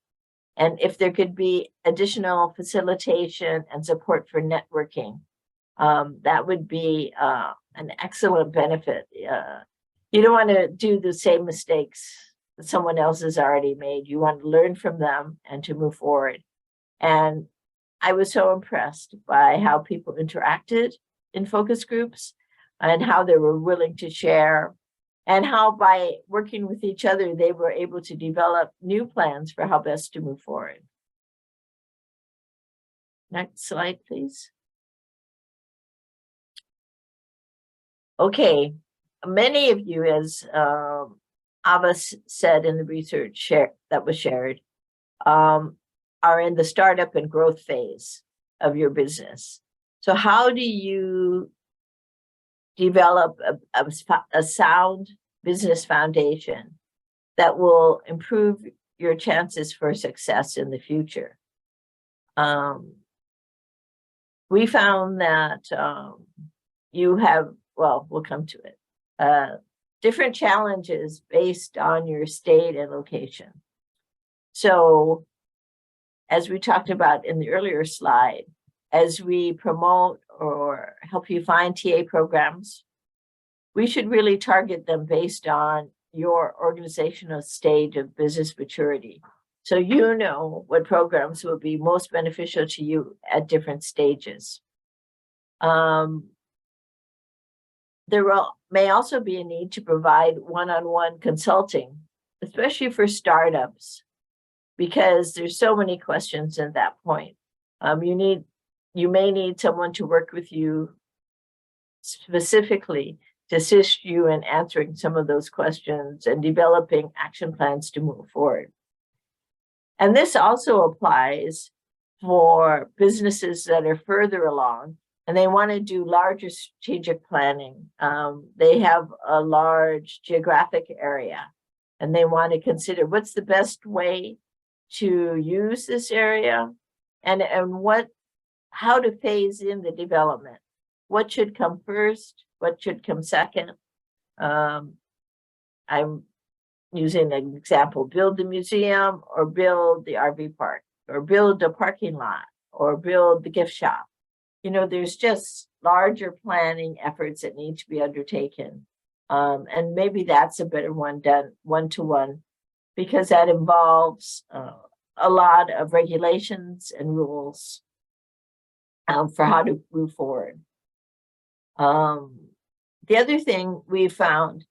And if there could be additional facilitation and support for networking, that would be an excellent benefit. You don't want to do the same mistakes that someone else has already made. You want to learn from them and to move forward. And I was so impressed by how people interacted in focus groups and how they were willing to share, and how by working with each other, they were able to develop new plans for how best to move forward. Next slide, please. Okay, many of you, as Ava said in the research that was shared, are in the startup and growth phase of your business. So how do you develop a sound business foundation that will improve your chances for success in the future? We found that you have, well, we'll come to it, different challenges based on your state and location. So as we talked about in the earlier slide, as we promote or help you find TA programs, we should really target them based on your organizational stage of business maturity. So you know what programs will be most beneficial to you at different stages. There may also be a need to provide one-on-one consulting, especially for startups, because there's so many questions at that point. You may need someone to work with you specifically to assist you in answering some of those questions and developing action plans to move forward. And this also applies for businesses that are further along and they want to do larger strategic planning. They have a large geographic area and they want to consider what's the best way to use this area and how to phase in the development. What should come first? What should come second? I'm using an example, build the museum or build the RV park or build a parking lot or build the gift shop. You know, there's just larger planning efforts that need to be undertaken. And maybe that's a better one done one-to-one because that involves a lot of regulations and rules for how to move forward. The other thing we found,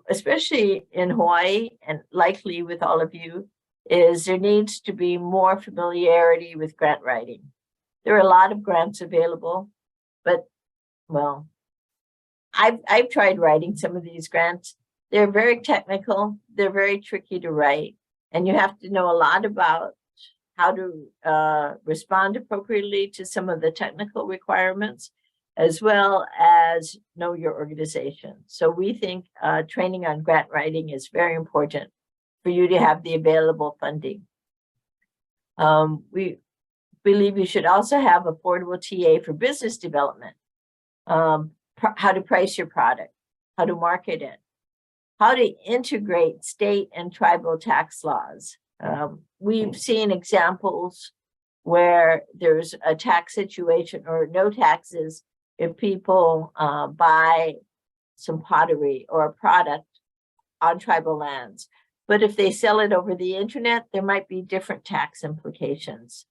especially in Hawaii and likely with all of you, is there needs to be more familiarity with grant writing. There are a lot of grants available, but well, I've tried writing some of these grants. They're very technical, they're very tricky to write, and you have to know a lot about how to respond appropriately to some of the technical requirements, as well as know your organization. So we think training on grant writing is very important for you to have the available funding. We believe you should also have affordable TA for business development, how to price your product, how to market it, how to integrate state and tribal tax laws. We've seen examples where there's a tax situation or no taxes if people buy some pottery or a product on tribal lands. But if they sell it over the internet, there might be different tax implications.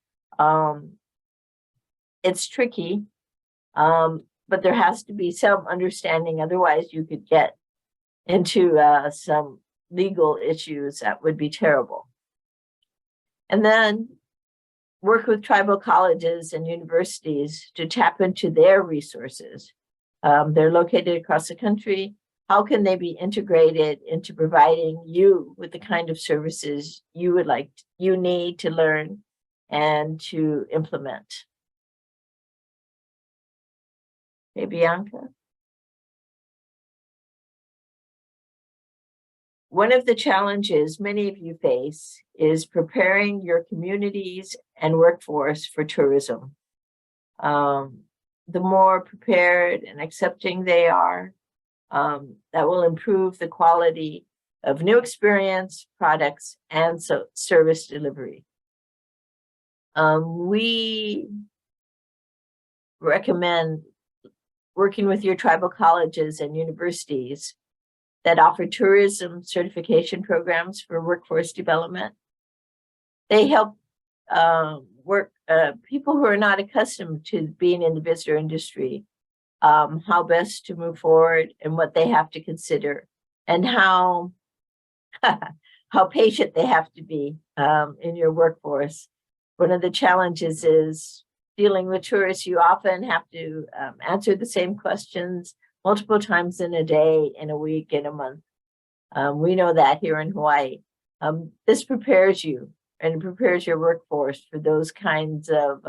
It's tricky, but there has to be some understanding. Otherwise, you could get into some legal issues that would be terrible. And then work with tribal colleges and universities to tap into their resources. They're located across the country. How can they be integrated into providing you with the kind of services you would like, you need to learn and to implement? Okay, Bianca. One of the challenges many of you face is preparing your communities and workforce for tourism. The more prepared and accepting they are, that will improve the quality of new experience, products, and service delivery. We recommend working with your tribal colleges and universities that offer tourism certification programs for workforce development. They help people who are not accustomed to being in the visitor industry, how best to move forward and what they have to consider, and how patient they have to be in your workforce. One of the challenges is dealing with tourists. You often have to answer the same questions multiple times in a day, in a week, in a month. We know that here in Hawaii. This prepares you and prepares your workforce for those kinds of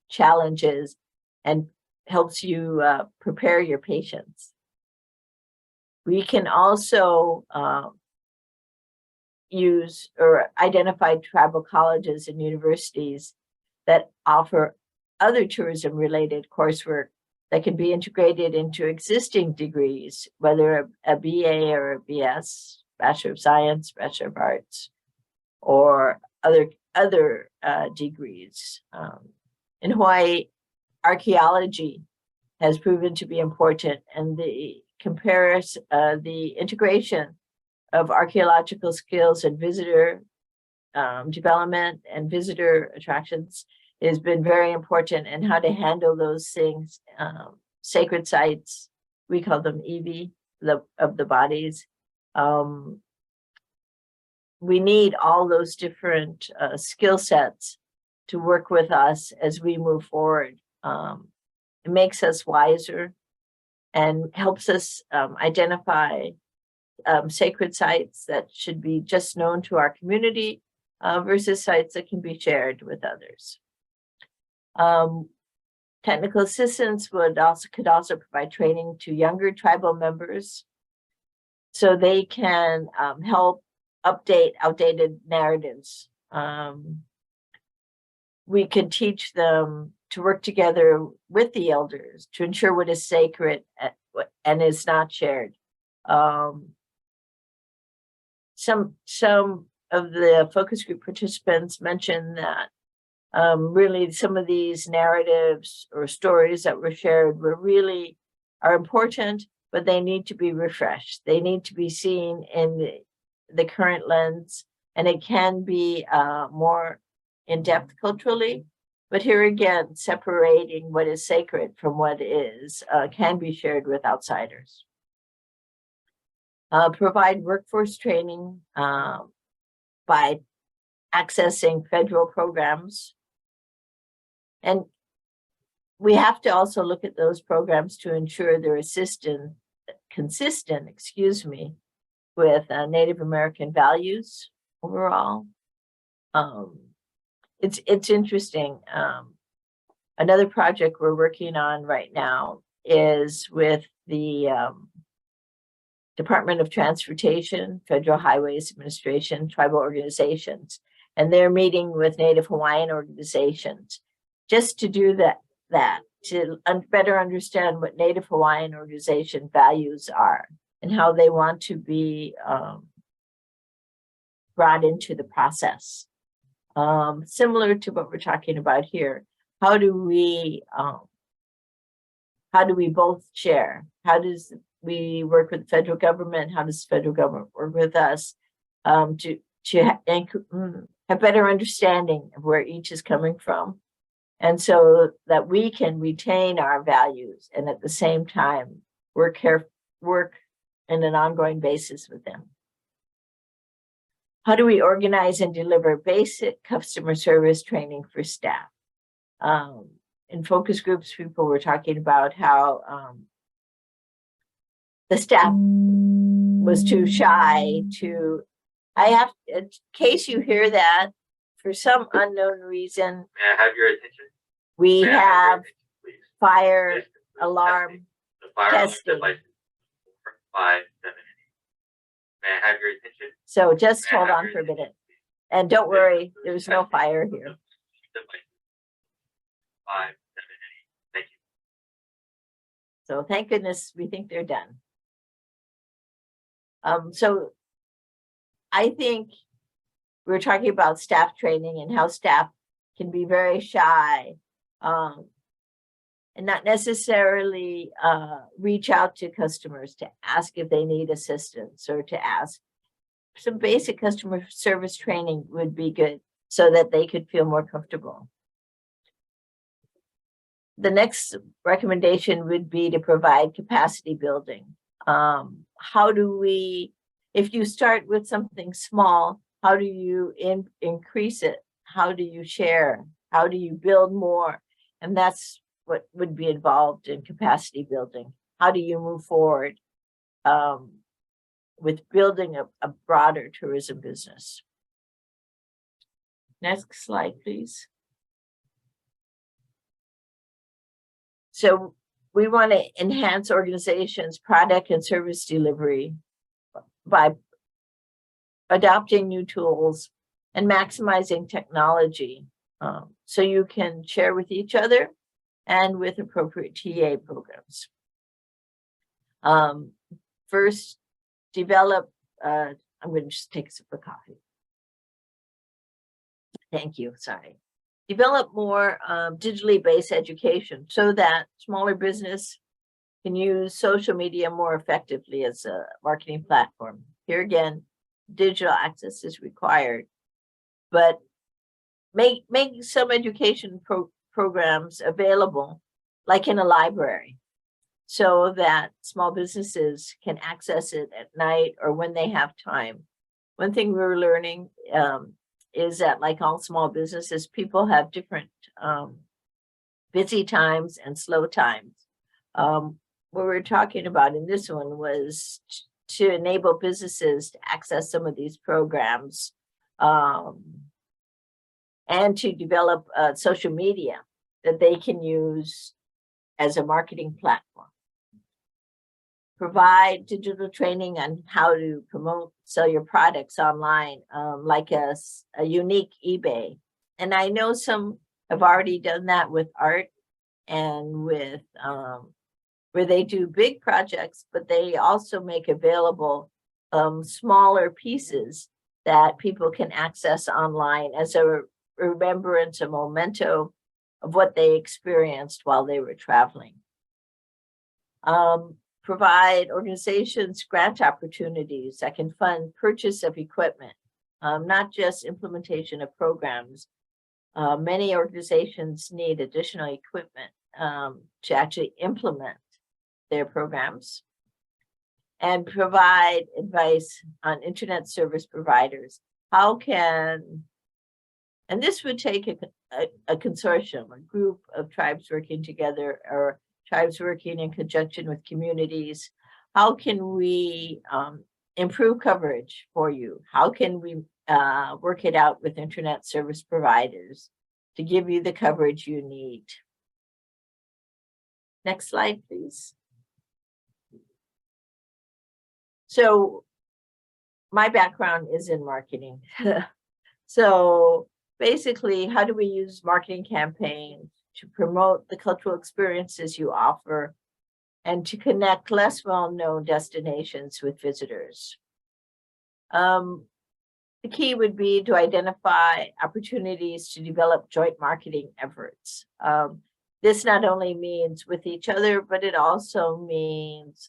challenges and helps you prepare your patients. We can also use or identify tribal colleges and universities that offer other tourism-related coursework that can be integrated into existing degrees, whether a BA or a BS, Bachelor of Science, Bachelor of Arts, or other degrees. In Hawaii, archaeology has proven to be important, and the integration of archaeological skills and visitor development and visitor attractions has been very important, and how to handle those things. Sacred sites, we call them EV, of the bodies. We need all those different skill sets to work with us as we move forward. It makes us wiser and helps us identify sacred sites that should be just known to our community versus sites that can be shared with others. Technical assistance could also provide training to younger tribal members so they can help update outdated narratives. We can teach them to work together with the elders to ensure what is sacred and is not shared. Some of the focus group participants mentioned that really some of these narratives or stories that were shared are important, but they need to be refreshed. They need to be seen in the current lens, and it can be more in-depth culturally. But here again, separating what is sacred from what is can be shared with outsiders. Provide workforce training by accessing federal programs. And we have to also look at those programs to ensure they're consistent, with Native American values overall. It's interesting. Another project we're working on right now is with the Department of Transportation, Federal Highways Administration, tribal organizations, and they're meeting with Native Hawaiian organizations just to do that to better understand what Native Hawaiian organization values are and how they want to be brought into the process. Similar to what we're talking about here, how do we both share? How does we work with the federal government? How does the federal government work with us to have better understanding of where each is coming from, and so that we can retain our values and at the same time work in an ongoing basis with them? How do we organize and deliver basic customer service training for staff? In focus groups, people were talking about how the staff was too shy to, in case you hear that, for some unknown reason, may I have your attention? We May I have your attention, please? fire Testing. alarm The fire alarm testing. device 457. May I have your attention? So just May I hold have on your for a attention, minute. please? And don't worry, Testing. there's no fire here. Device 578. Thank you. So thank goodness we think they're done. So I think we're talking about staff training and how staff can be very shy and not necessarily reach out to customers to ask if they need assistance or to ask. Some basic customer service training would be good so that they could feel more comfortable. The next recommendation would be to provide capacity building. How do we, if you start with something small, how do you increase it? How do you share? How do you build more? And that's what would be involved in capacity building. How do you move forward with building a broader tourism business? Next slide, please. So we want to enhance organizations' product and service delivery by adopting new tools and maximizing technology so you can share with each other and with appropriate TA programs. First, develop, I'm going to just take a sip of coffee. Thank you, sorry. Develop more digitally based education so that smaller business can use social media more effectively as a marketing platform. Here again, digital access is required, but make some education programs available, like in a library, so that small businesses can access it at night or when they have time. One thing we're learning is that, like all small businesses, people have different busy times and slow times. What we're talking about in this one was to enable businesses to access some of these programs and to develop social media that they can use as a marketing platform. Provide digital training on how to promote, sell your products online, like a unique eBay. And I know some have already done that with art and with where they do big projects, but they also make available smaller pieces that people can access online as a remembrance, a memento of what they experienced while they were traveling. provide organizations grant opportunities that can fund purchase of equipment, not just implementation of programs. Many organizations need additional equipment to actually implement their programs, and provide advice on internet service providers. How can, and this would take a consortium, a group of tribes working together, or tribes working in conjunction with communities. How can we improve coverage for you? How can we work it out with internet service providers to give you the coverage you need? Next slide, please. So my background is in marketing. So basically, how do we use marketing campaigns to promote the cultural experiences you offer and to connect less well-known destinations with visitors? The key would be to identify opportunities to develop joint marketing efforts. This not only means with each other, but it also means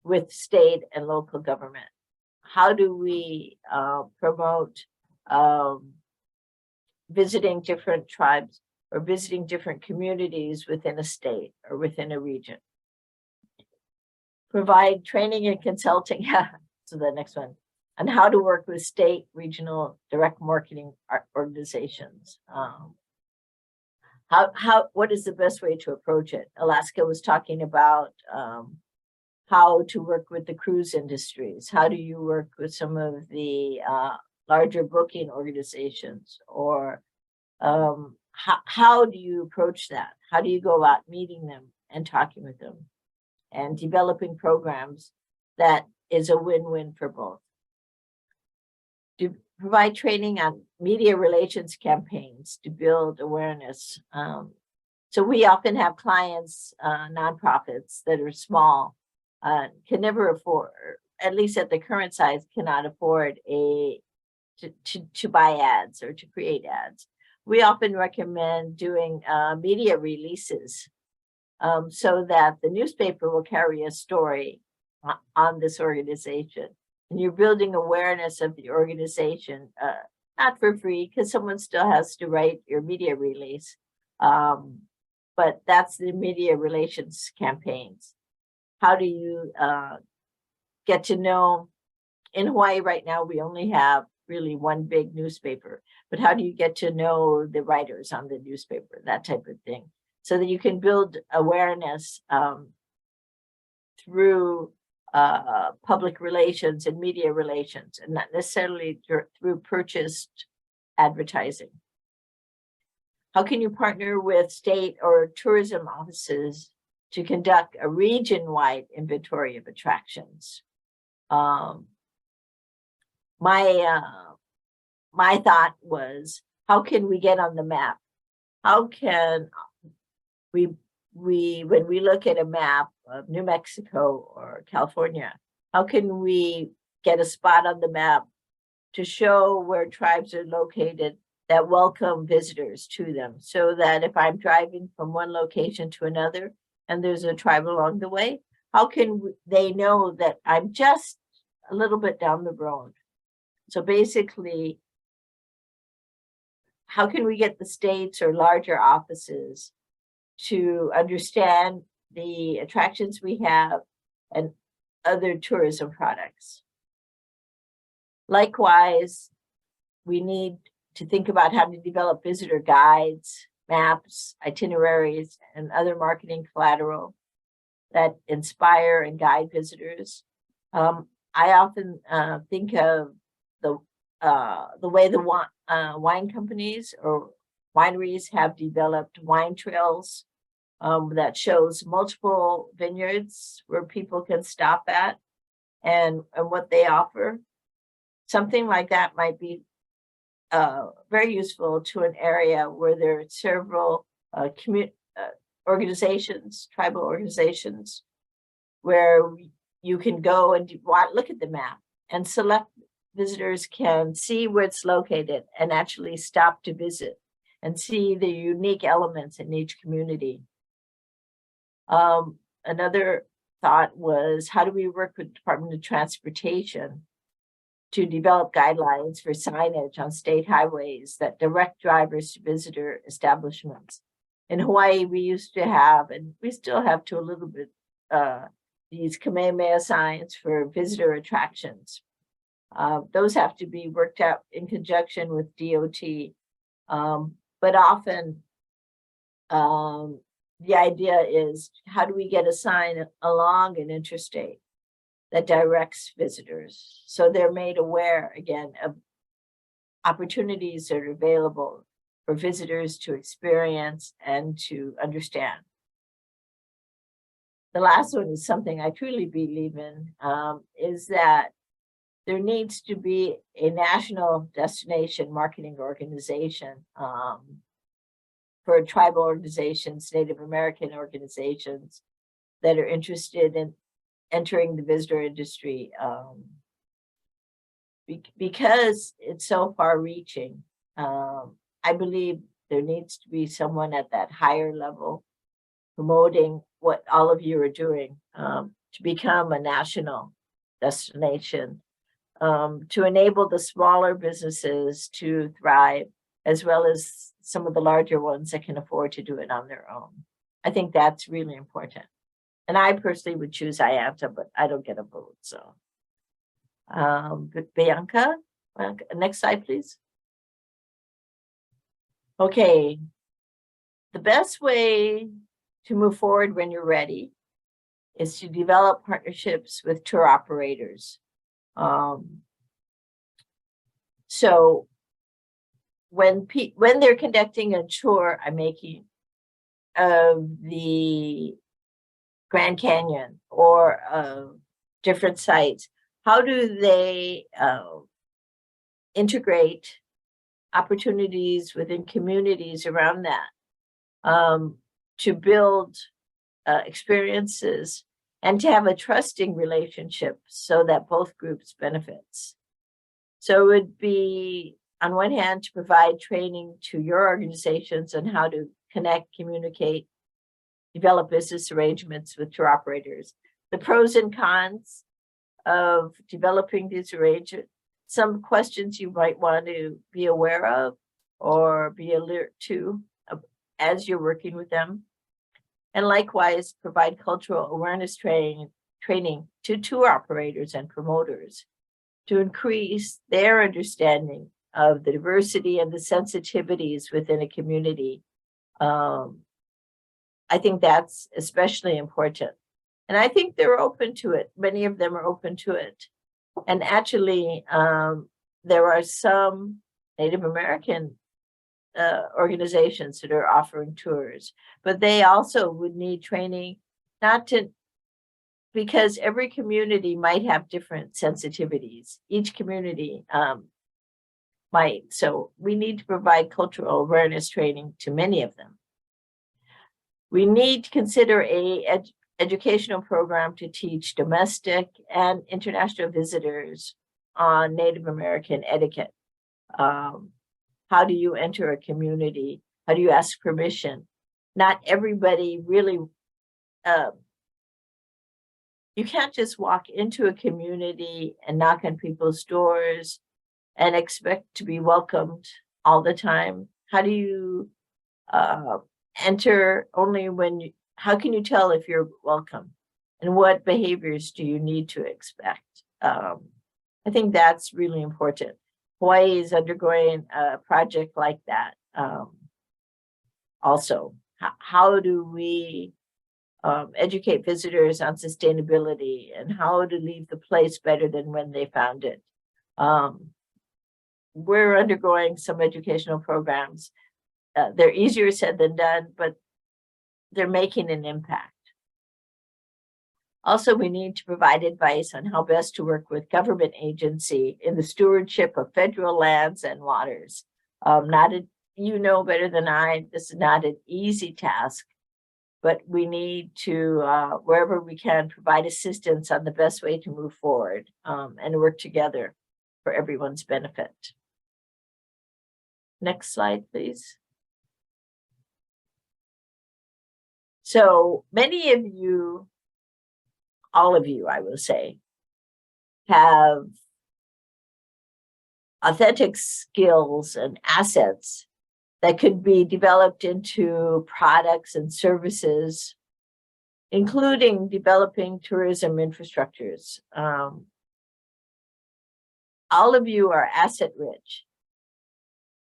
with state and local government. How do we promote visiting different tribes or visiting different communities within a state or within a region? Provide training and consulting, so the next one, on how to work with state, regional, direct marketing organizations. What is the best way to approach it? Alaska was talking about how to work with the cruise industries. How do you work with some of the larger booking organizations? Or how do you approach that? How do you go about meeting them and talking with them and developing programs that is a win-win for both? To provide training on media relations campaigns to build awareness. So we often have clients, nonprofits that are small, can never afford, at least at the current size, cannot afford to buy ads or to create ads. We often recommend doing media releases so that the newspaper will carry a story on this organization. And you're building awareness of the organization, not for free, because someone still has to write your media release. But that's the media relations campaigns. How do you get to know? In Hawaii right now, we only have really one big newspaper, but how do you get to know the writers on the newspaper, that type of thing, so that you can build awareness through public relations and media relations, and not necessarily through purchased advertising. How can you partner with state or tourism offices to conduct a region-wide inventory of attractions? My thought was, how can we get on the map? How can when we look at a map of New Mexico or California, how can we get a spot on the map to show where tribes are located that welcome visitors to them, so that if I'm driving from one location to another and there's a tribe along the way, how can they know that I'm just a little bit down the road? So basically, how can we get the states or larger offices to understand the attractions we have and other tourism products? Likewise, we need to think about how to develop visitor guides, maps, itineraries, and other marketing collateral that inspire and guide visitors. I often think of the way the wine companies or wineries have developed wine trails that shows multiple vineyards where people can stop at and what they offer. Something like that might be very useful to an area where there are several organizations, tribal organizations, where you can go and look at the map and select. Visitors can see where it's located and actually stop to visit and see the unique elements in each community. Another thought was, how do we work with the Department of Transportation to develop guidelines for signage on state highways that direct drivers to visitor establishments? In Hawaii, we used to have, and we still have to a little bit, these Kamehameha signs for visitor attractions. Those have to be worked out in conjunction with DOT. But often the idea is, how do we get a sign along an interstate that directs visitors so they're made aware again of opportunities that are available for visitors to experience and to understand. The last one is something I truly believe in, is that there needs to be a national destination marketing organization for tribal organizations, Native American organizations that are interested in entering the visitor industry, because it's so far reaching. I believe there needs to be someone at that higher level promoting what all of you are doing to become a national destination, to enable the smaller businesses to thrive, as well as some of the larger ones that can afford to do it on their own. I think that's really important. And I personally would choose AIANTA, but I don't get a vote. So, Bianca, next slide, please. Okay, the best way to move forward when you're ready is to develop partnerships with tour operators. So when they're conducting a tour, I'm making of the Grand Canyon or different sites, how do they integrate opportunities within communities around that to build experiences and to have a trusting relationship so that both groups benefits? So it would be, on one hand, to provide training to your organizations on how to connect, communicate, develop business arrangements with tour operators. The pros and cons of developing these arrangements, some questions you might want to be aware of or be alert to as you're working with them. And likewise, provide cultural awareness training to tour operators and promoters to increase their understanding of the diversity and the sensitivities within a community. I think that's especially important. And I think they're open to it. Many of them are open to it. And actually, there are some Native American organizations that are offering tours, but they also would need training, because every community might have different sensitivities. Each community might. So we need to provide cultural awareness training to many of them. We need to consider a educational program to teach domestic and international visitors on Native American etiquette. How do you enter a community? How do you ask permission? Not everybody really, you can't just walk into a community and knock on people's doors and expect to be welcomed all the time. How do you enter only when you, how can you tell if you're welcome? And what behaviors do you need to expect? I think that's really important. Hawaii is undergoing a project like that. Also, how do we educate visitors on sustainability and how to leave the place better than when they found it? We're undergoing some educational programs. They're easier said than done, but they're making an impact. Also, we need to provide advice on how best to work with government agency in the stewardship of federal lands and waters. You know better than I, this is not an easy task, but we need to, wherever we can, provide assistance on the best way to move forward and work together for everyone's benefit. Next slide, please. So many of you all of you, I will say, have authentic skills and assets that could be developed into products and services, including developing tourism infrastructures. All of you are asset rich,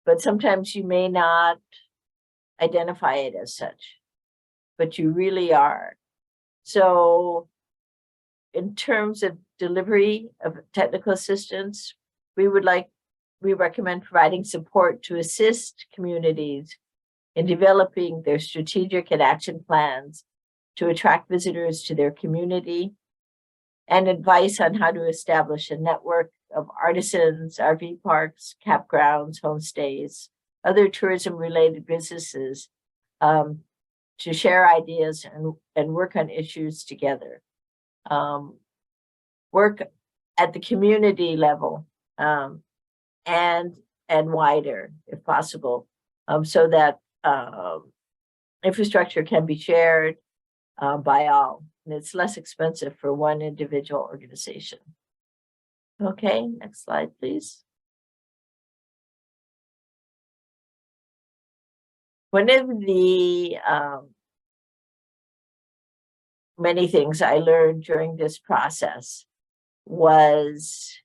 but sometimes you may not identify it as such, but you really are. So in terms of delivery of technical assistance, we recommend providing support to assist communities in developing their strategic and action plans to attract visitors to their community, and advice on how to establish a network of artisans, RV parks, campgrounds, homestays, other tourism-related businesses, to share ideas and work on issues together. Work at the community level and wider, if possible, so that infrastructure can be shared by all, and it's less expensive for one individual organization. Okay, next slide, please. One of the many things I learned during this process was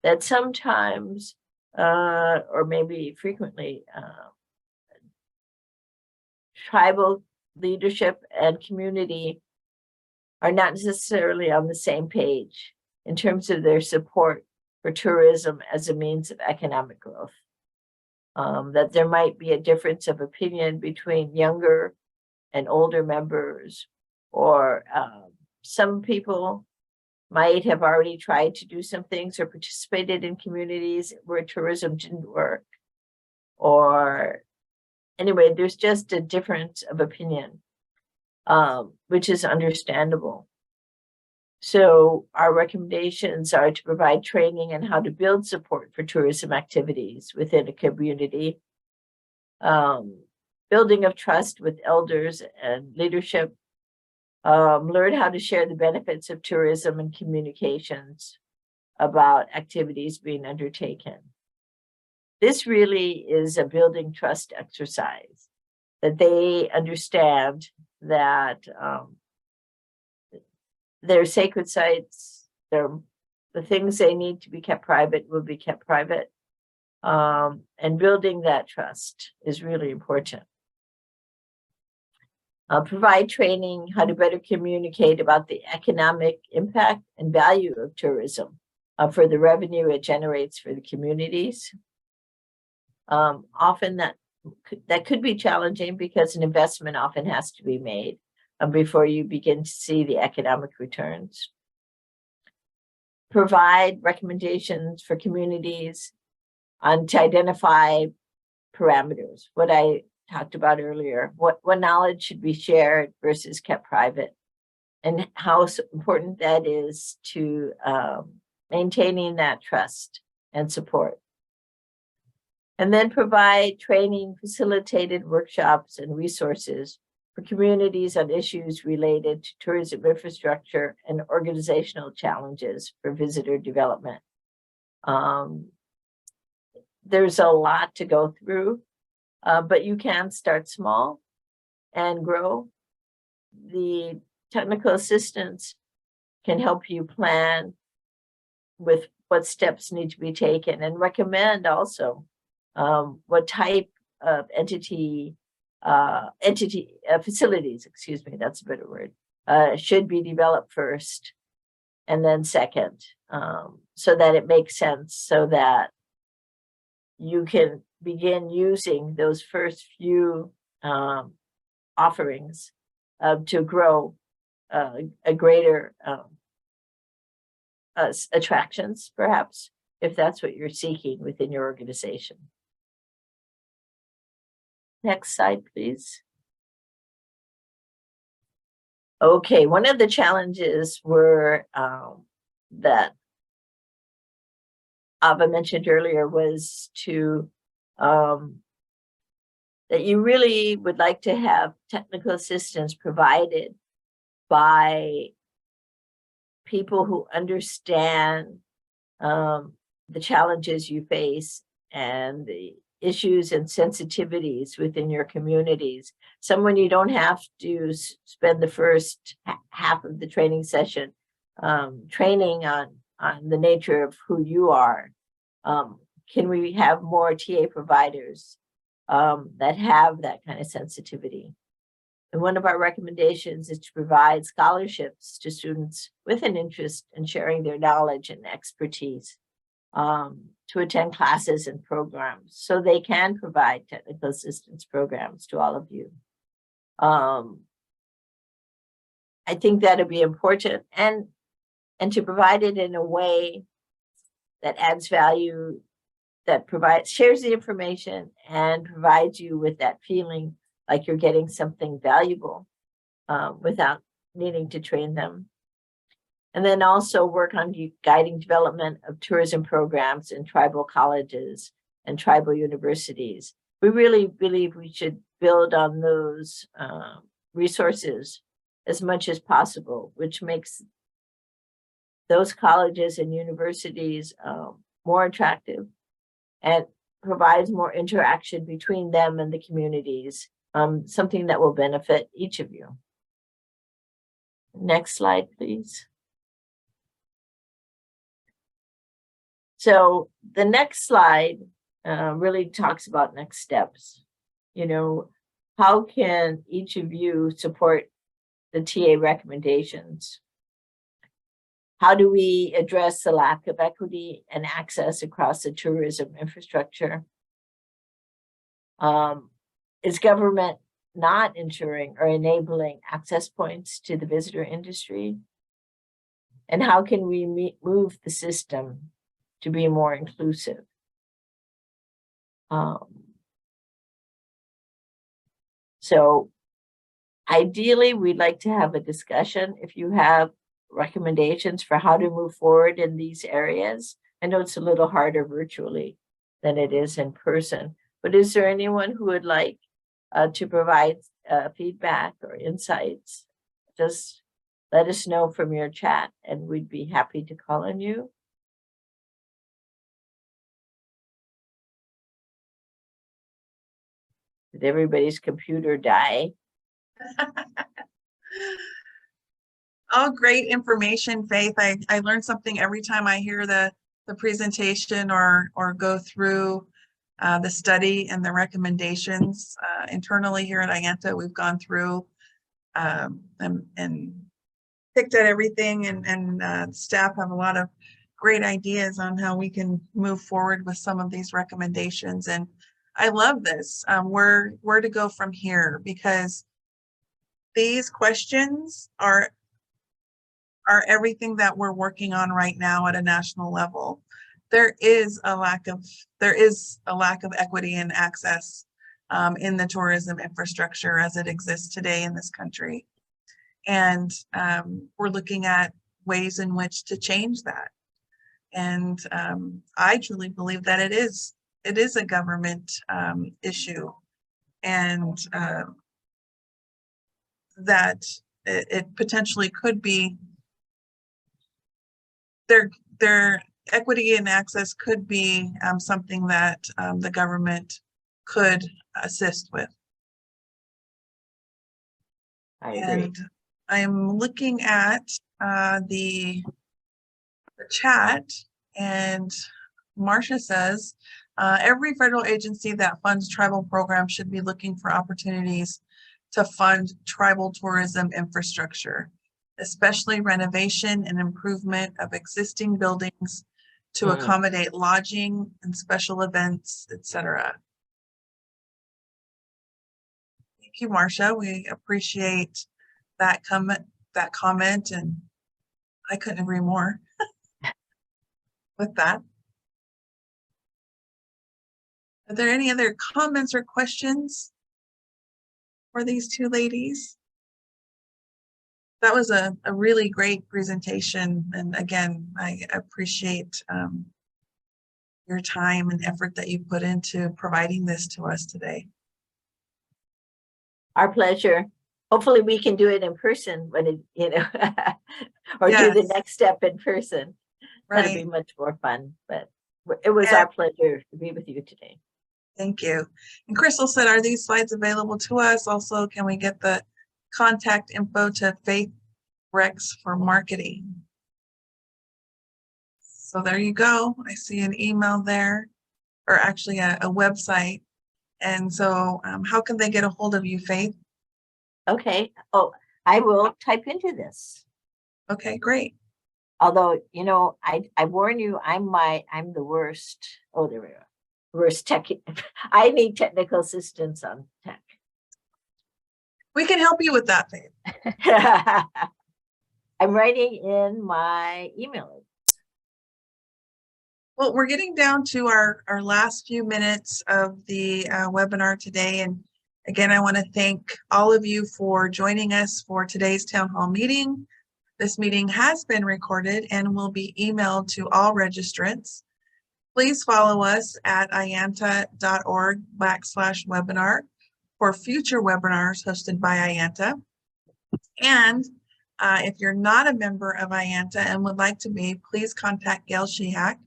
that sometimes, or maybe frequently, tribal leadership and community are not necessarily on the same page in terms of their support for tourism as a means of economic growth. That there might be a difference of opinion between younger and older members, or some people might have already tried to do some things or participated in communities where tourism didn't work. Or anyway, there's just a difference of opinion, which is understandable. So our recommendations are to provide training on how to build support for tourism activities within a community, building of trust with elders and leadership, learn how to share the benefits of tourism and communications about activities being undertaken. This really is a building trust exercise, that they understand that their sacred sites, the things they need to be kept private will be kept private. And building that trust is really important. Provide training how to better communicate about the economic impact and value of tourism for the revenue it generates for the communities. Often that could be challenging because an investment often has to be made before you begin to see the economic returns. Provide recommendations for communities to identify parameters, what I talked about earlier, what knowledge should be shared versus kept private, and how important that is to maintaining that trust and support. And then provide training, facilitated workshops and resources for communities on issues related to tourism infrastructure and organizational challenges for visitor development. There's a lot to go through, but you can start small and grow. The technical assistance can help you plan with what steps need to be taken, and recommend also what type of facilities, excuse me, that's a better word, should be developed first and then second, so that it makes sense, so that you can begin using those first few offerings to grow a greater attractions, perhaps, if that's what you're seeking within your organization. Next slide, please. Okay, one of the challenges were that Ava mentioned earlier was that you really would like to have technical assistance provided by people who understand the challenges you face and the issues and sensitivities within your communities. Someone you don't have to spend the first half of the training session training on the nature of who you are. Can we have more TA providers that have that kind of sensitivity? And one of our recommendations is to provide scholarships to students with an interest in sharing their knowledge and expertise to attend classes and programs so they can provide technical assistance programs to all of you. I think that'd be important, and to provide it in a way that adds value, that shares the information and provides you with that feeling like you're getting something valuable without needing to train them. And then also work on guiding development of tourism programs in tribal colleges and tribal universities. We really believe we should build on those resources as much as possible, which makes those colleges and universities more attractive and provides more interaction between them and the communities, something that will benefit each of you. Next slide, please. So the next slide really talks about next steps. You know, how can each of you support the TA recommendations? How do we address the lack of equity and access across the tourism infrastructure? Is government not ensuring or enabling access points to the visitor industry? And how can we move the system to be more inclusive? So ideally, we'd like to have a discussion. If you have recommendations for how to move forward in these areas, I know it's a little harder virtually than it is in person, but is there anyone who would like to provide feedback or insights? Just let us know from your chat and we'd be happy to call on you. Did everybody's computer die? Oh, great information, Faith. I learn something every time I hear the presentation or go through the study and the recommendations. Internally here at AIANTA, we've gone through and picked at everything, and staff have a lot of great ideas on how we can move forward with some of these recommendations. And I love this, where to go from here, because these questions are everything that we're working on right now at a national level. There is a lack of equity and access in the tourism infrastructure as it exists today in this country. And we're looking at ways in which to change that. And I truly believe that it is a government issue, and that it potentially could be their equity and access could be something that the government could assist with. I agree. And I'm looking at the chat, and Marcia says, every federal agency that funds tribal programs should be looking for opportunities to fund tribal tourism infrastructure, especially renovation and improvement of existing buildings to accommodate lodging and special events, etc. Thank you, Marcia. We appreciate that comment, and I couldn't agree more with that. Are there any other comments or questions for these two ladies? That was a really great presentation. And again, I appreciate your time and effort that you put into providing this to us today. Our pleasure. hopefully we can do it in person when it, or do the Yes. next step in person. That'd be Right. much more fun, but it was Yeah. our pleasure to be with you today. Thank you. And Crystal said, are these slides available to us? Also, can we get the contact info to Faith Rex for marketing? So there you go. I see an email there, or actually a website. And so how can they get a hold of you, Faith? Okay. Oh, I will type into this. Okay, great. Although, I warn you, I'm the worst. Oh, there we are. Worst tech. I need technical assistance on tech. We can help you with that, Faith. I'm writing in my email. Well, we're getting down to our last few minutes of the webinar today. And again, I want to thank all of you for joining us for today's town hall meeting. This meeting has been recorded and will be emailed to all registrants. Please follow us at ianta.org/webinar for future webinars hosted by IANTA. And if you're not a member of IANTA and would like to be, please contact Gail Shihak.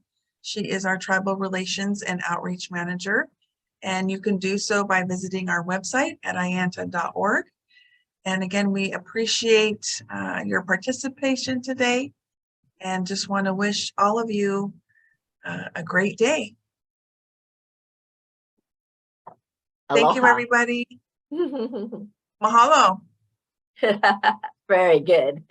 She is our Tribal Relations and Outreach Manager. And you can do so by visiting our website at ianta.org. And again, we appreciate your participation today and just want to wish all of you a great day. Thank you, Aloha. everybody. Mahalo. Very good.